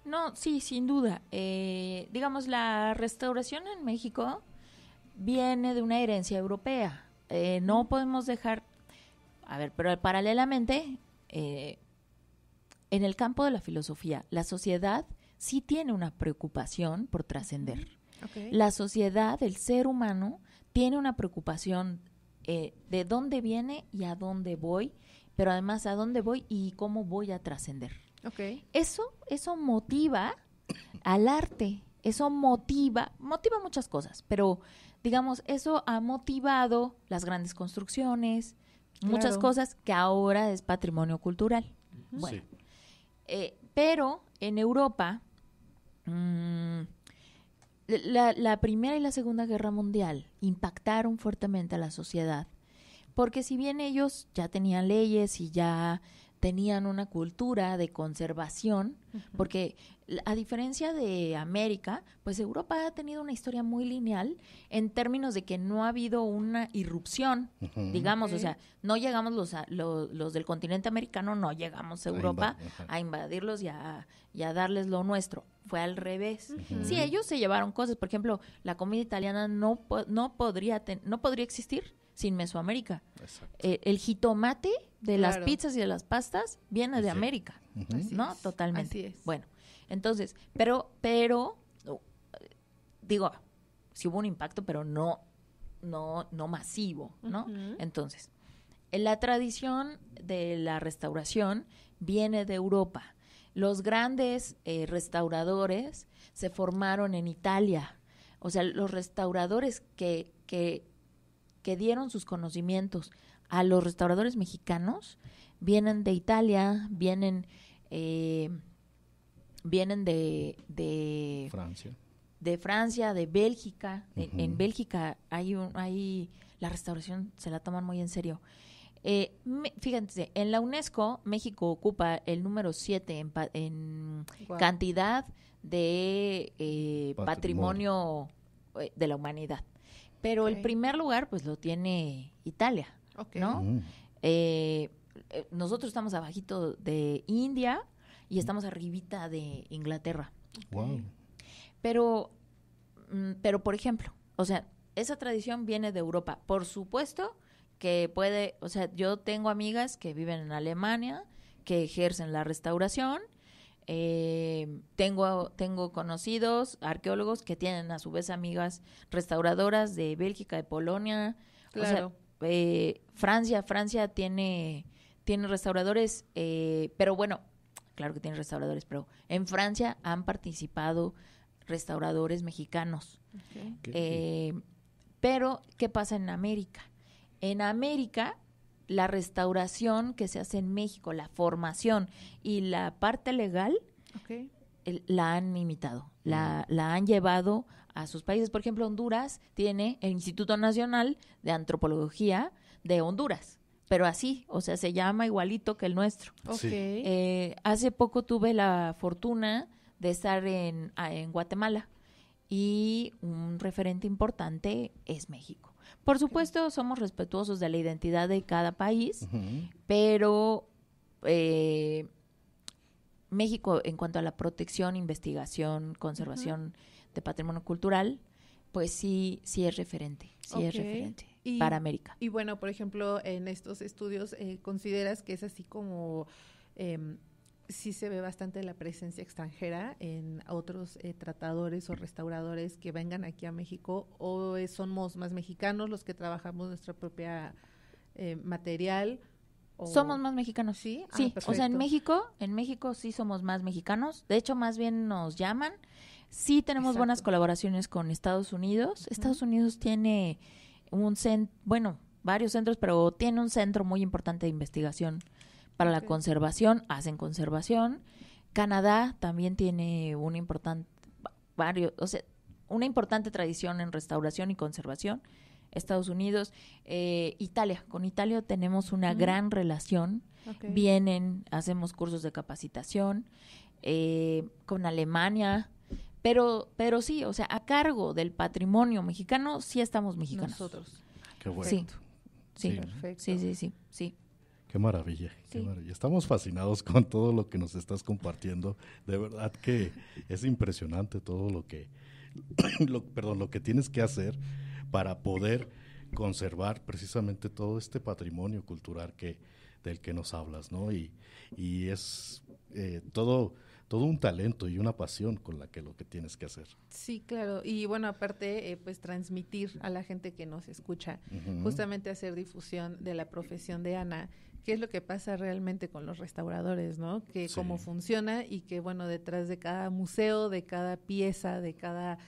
No, sí, sin duda. Digamos, la restauración en México viene de una herencia europea. No podemos dejar... A ver, pero paralelamente, en el campo de la filosofía, la sociedad sí tiene una preocupación por trascender. La sociedad, el ser humano, tiene una preocupación de dónde viene y a dónde voy, pero además a dónde voy y cómo voy a trascender. Eso motiva al arte, eso motiva muchas cosas, pero digamos, eso ha motivado las grandes construcciones, muchas cosas que ahora es patrimonio cultural. Bueno, pero en Europa, la Primera y la Segunda Guerra Mundial impactaron fuertemente a la sociedad, porque si bien ellos ya tenían leyes y ya tenían una cultura de conservación, porque a diferencia de América, pues Europa ha tenido una historia muy lineal en términos de que no ha habido una irrupción, digamos, o sea, no llegamos los del continente americano, no llegamos a Europa a invadirlos y a darles lo nuestro, fue al revés. Sí, ellos se llevaron cosas, por ejemplo, la comida italiana no podría existir sin Mesoamérica. Exacto. El jitomate de las Claro. pizzas y de las pastas viene de Sí. América, Ujú. Así ¿no? es, Totalmente. así es. Bueno, entonces, pero, digo, sí hubo un impacto, pero no masivo, ¿no? Ujú. Entonces, la tradición de la restauración viene de Europa. Los grandes restauradores se formaron en Italia. O sea, los restauradores que dieron sus conocimientos a los restauradores mexicanos vienen de Italia, vienen de Francia. de Francia, de Bélgica. Ujú. En Bélgica hay la restauración se la toman muy en serio. Fíjense, en la UNESCO México ocupa el número 7 en Guau. cantidad de Patrimonio. patrimonio de la humanidad. Pero Ok. el primer lugar pues lo tiene Italia, Ok. ¿no? Mm. Nosotros estamos abajito de India y estamos arribita de Inglaterra. Wow. Pero, por ejemplo, o sea, esa tradición viene de Europa. Por supuesto que puede, o sea, yo tengo amigas que viven en Alemania, que ejercen la restauración. Tengo conocidos arqueólogos que tienen a su vez amigas restauradoras de Bélgica, de Polonia. Claro. O sea, Francia tiene restauradores, pero bueno, claro que tiene restauradores, pero en Francia han participado restauradores mexicanos. Ok. Pero, ¿qué pasa en América? En América, la restauración que se hace en México, la formación y la parte legal, Ok. la han imitado, la han llevado a sus países. Por ejemplo, Honduras tiene el Instituto Nacional de Antropología de Honduras, pero así, o sea, se llama igualito que el nuestro. Ok. Sí. Hace poco tuve la fortuna de estar en Guatemala y un referente importante es México. Por supuesto, somos respetuosos de la identidad de cada país, Ujú. pero México, en cuanto a la protección, investigación, conservación de patrimonio cultural, pues sí es referente, sí es Ok. referente Y- para América. Y bueno, por ejemplo, en estos estudios, ¿consideras que es así como sí se ve bastante la presencia extranjera en otros tratadores o restauradores que vengan aquí a México? ¿O somos más mexicanos los que trabajamos nuestra propia material? O... Somos más mexicanos. ¿Sí? Ah, Sí, o sea, en perfecto. México sí somos más mexicanos. De hecho, más bien nos llaman. Sí tenemos Exacto. buenas colaboraciones con Estados Unidos. Estados Unidos tiene varios centros, pero tiene un centro muy importante de investigación para la Ok. conservación. Hacen conservación. Canadá también tiene una importante tradición en restauración y conservación. Estados Unidos, Italia. Con Italia tenemos una Ujú. gran relación. Ok. Vienen, hacemos cursos de capacitación. Con Alemania. Pero sí, o sea, a cargo del patrimonio mexicano, sí estamos mexicanos. Nosotros. Qué bueno. Sí. Sí, Perfecto. sí. Qué maravilla, qué Sí. maravilla. Estamos fascinados con todo lo que nos estás compartiendo. De verdad que es impresionante todo lo que, lo que tienes que hacer para poder conservar precisamente todo este patrimonio cultural del que nos hablas, ¿no? Y es todo un talento y una pasión con lo que tienes que hacer. Sí, claro. Y bueno, aparte, pues transmitir a la gente que nos escucha, Ujú. justamente hacer difusión de la profesión de Ana, qué es lo que pasa realmente con los restauradores, ¿no? Que Sí. cómo funciona y que, bueno, detrás de cada museo, de cada pieza, de cada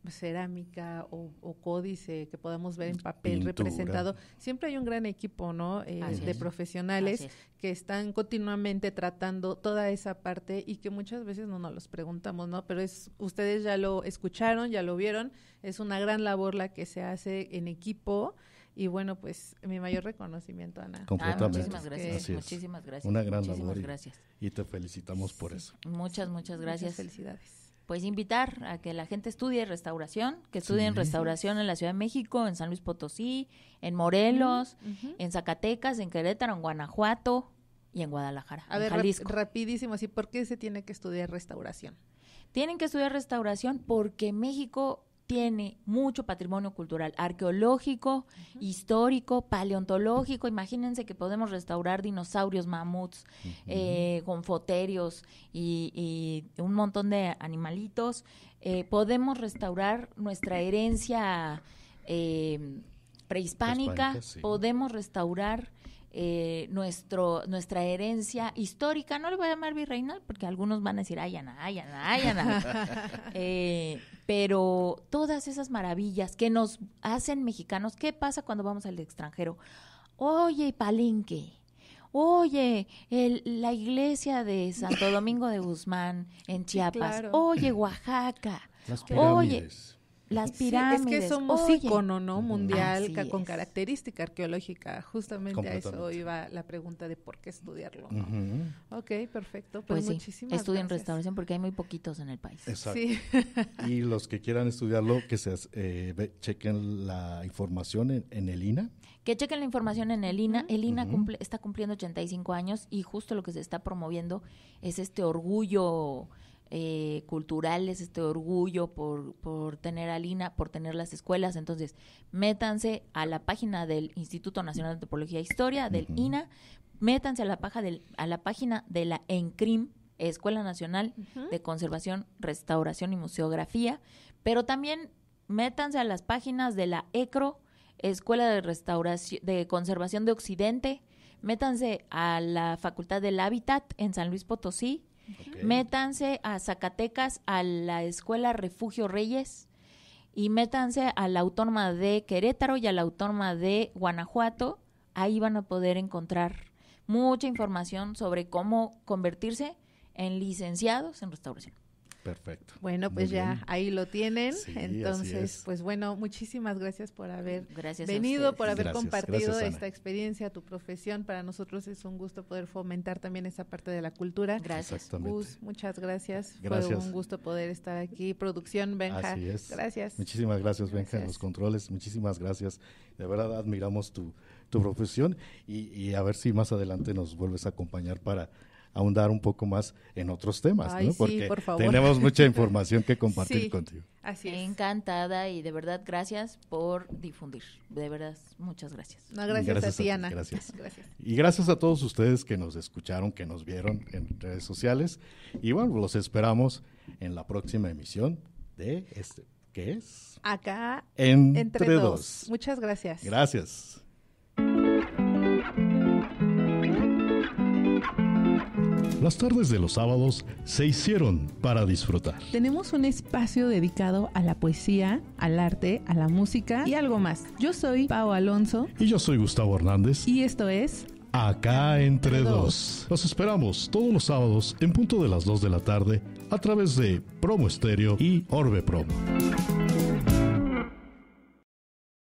cerámica o códice que podamos ver en papel Pintura. representado, siempre hay un gran equipo, ¿no? Así De es. profesionales Así es. que están continuamente tratando toda esa parte y que muchas veces no nos los preguntamos, ¿no? Pero ustedes ya lo escucharon, ya lo vieron, es una gran labor la que se hace en equipo y bueno, pues mi mayor reconocimiento, Ana. Completamente. Muchísimas gracias, Así es. muchísimas gracias. Una gran muchísimas labor gracias. y te felicitamos por eso. Muchas Muchas gracias. felicidades. Pues invitar a que la gente estudie restauración, que estudien Sí. restauración en la Ciudad de México, en San Luis Potosí, en Morelos, Ujú. en Zacatecas, en Querétaro, en Guanajuato y en Guadalajara, A en ver, Jalisco. rapidísimo, así, ¿por qué se tiene que estudiar restauración? Tienen que estudiar restauración porque México tiene mucho patrimonio cultural, arqueológico, histórico, paleontológico. Imagínense que podemos restaurar dinosaurios, mamuts, gonfoterios y un montón de animalitos. Podemos restaurar nuestra herencia prehispánica, sí. Podemos restaurar nuestra herencia histórica. No le voy a llamar virreinal porque algunos van a decir ay, Ana. Pero todas esas maravillas que nos hacen mexicanos. ¿Qué pasa cuando vamos al extranjero? Oye, Palenque, oye, la iglesia de Santo Domingo de Guzmán en Chiapas, claro. Oye, Oaxaca, las pirámides. Oye, las pirámides. Sí, es que somos ícono, ¿no? Mundial, con característica arqueológica. Justamente a eso iba la pregunta de por qué estudiarlo, ¿no? Ok, perfecto. Pues muchísimas estudien gracias. Restauración porque hay muy poquitos en el país. Exacto. Sí. Y los que quieran estudiarlo, que chequen la información en el INA. Que chequen la información en el INA. El INA está cumpliendo 85 años y justo lo que se está promoviendo es este orgullo cultural, es este orgullo por tener al INA, por tener las escuelas. Entonces, métanse a la página del Instituto Nacional de Antropología e Historia, del INA, métanse a la página de la ENCRIM, Escuela Nacional de Conservación, Restauración y Museografía, pero también métanse a las páginas de la ECRO, Escuela de Restauración de Conservación de Occidente, métanse a la Facultad del Hábitat en San Luis Potosí, métanse a Zacatecas a la Escuela Refugio Reyes y métanse a la Autónoma de Querétaro y a la Autónoma de Guanajuato. Ahí van a poder encontrar mucha información sobre cómo convertirse en licenciados en restauración. Perfecto. Bueno, pues muy ya bien. Ahí lo tienen. Sí, entonces, pues bueno, muchísimas gracias por haber gracias venido, por haber Gracias, compartido Ana. esta experiencia, tu profesión. Para nosotros es un gusto poder fomentar también esa parte de la cultura. Gracias. Exactamente. Gus, muchas gracias. Gracias. Fue un gusto poder estar aquí. Producción, Benja. Así es. Gracias. Muchísimas gracias, Benja, en los controles. Muchísimas gracias. De verdad admiramos tu profesión y a ver si más adelante nos vuelves a acompañar para ahondar un poco más en otros temas, Ay, ¿no? sí, Porque por favor. tenemos mucha información que compartir Sí, contigo. Así es. Encantada y de verdad gracias por difundir. De verdad, muchas gracias. No, gracias a ti, Ana. Gracias. Gracias. Y gracias a todos ustedes que nos escucharon, que nos vieron en redes sociales. Y bueno, los esperamos en la próxima emisión de ¿qué es? Acá Entre dos. Muchas gracias. Gracias. Las tardes de los sábados se hicieron para disfrutar. Tenemos un espacio dedicado a la poesía, al arte, a la música y algo más. Yo soy Pau Alonso. Y yo soy Gustavo Hernández. Y esto es Acá Entre Dos. Los esperamos todos los sábados en punto de las 2 de la tarde a través de Promo Estéreo y Orbe Promo.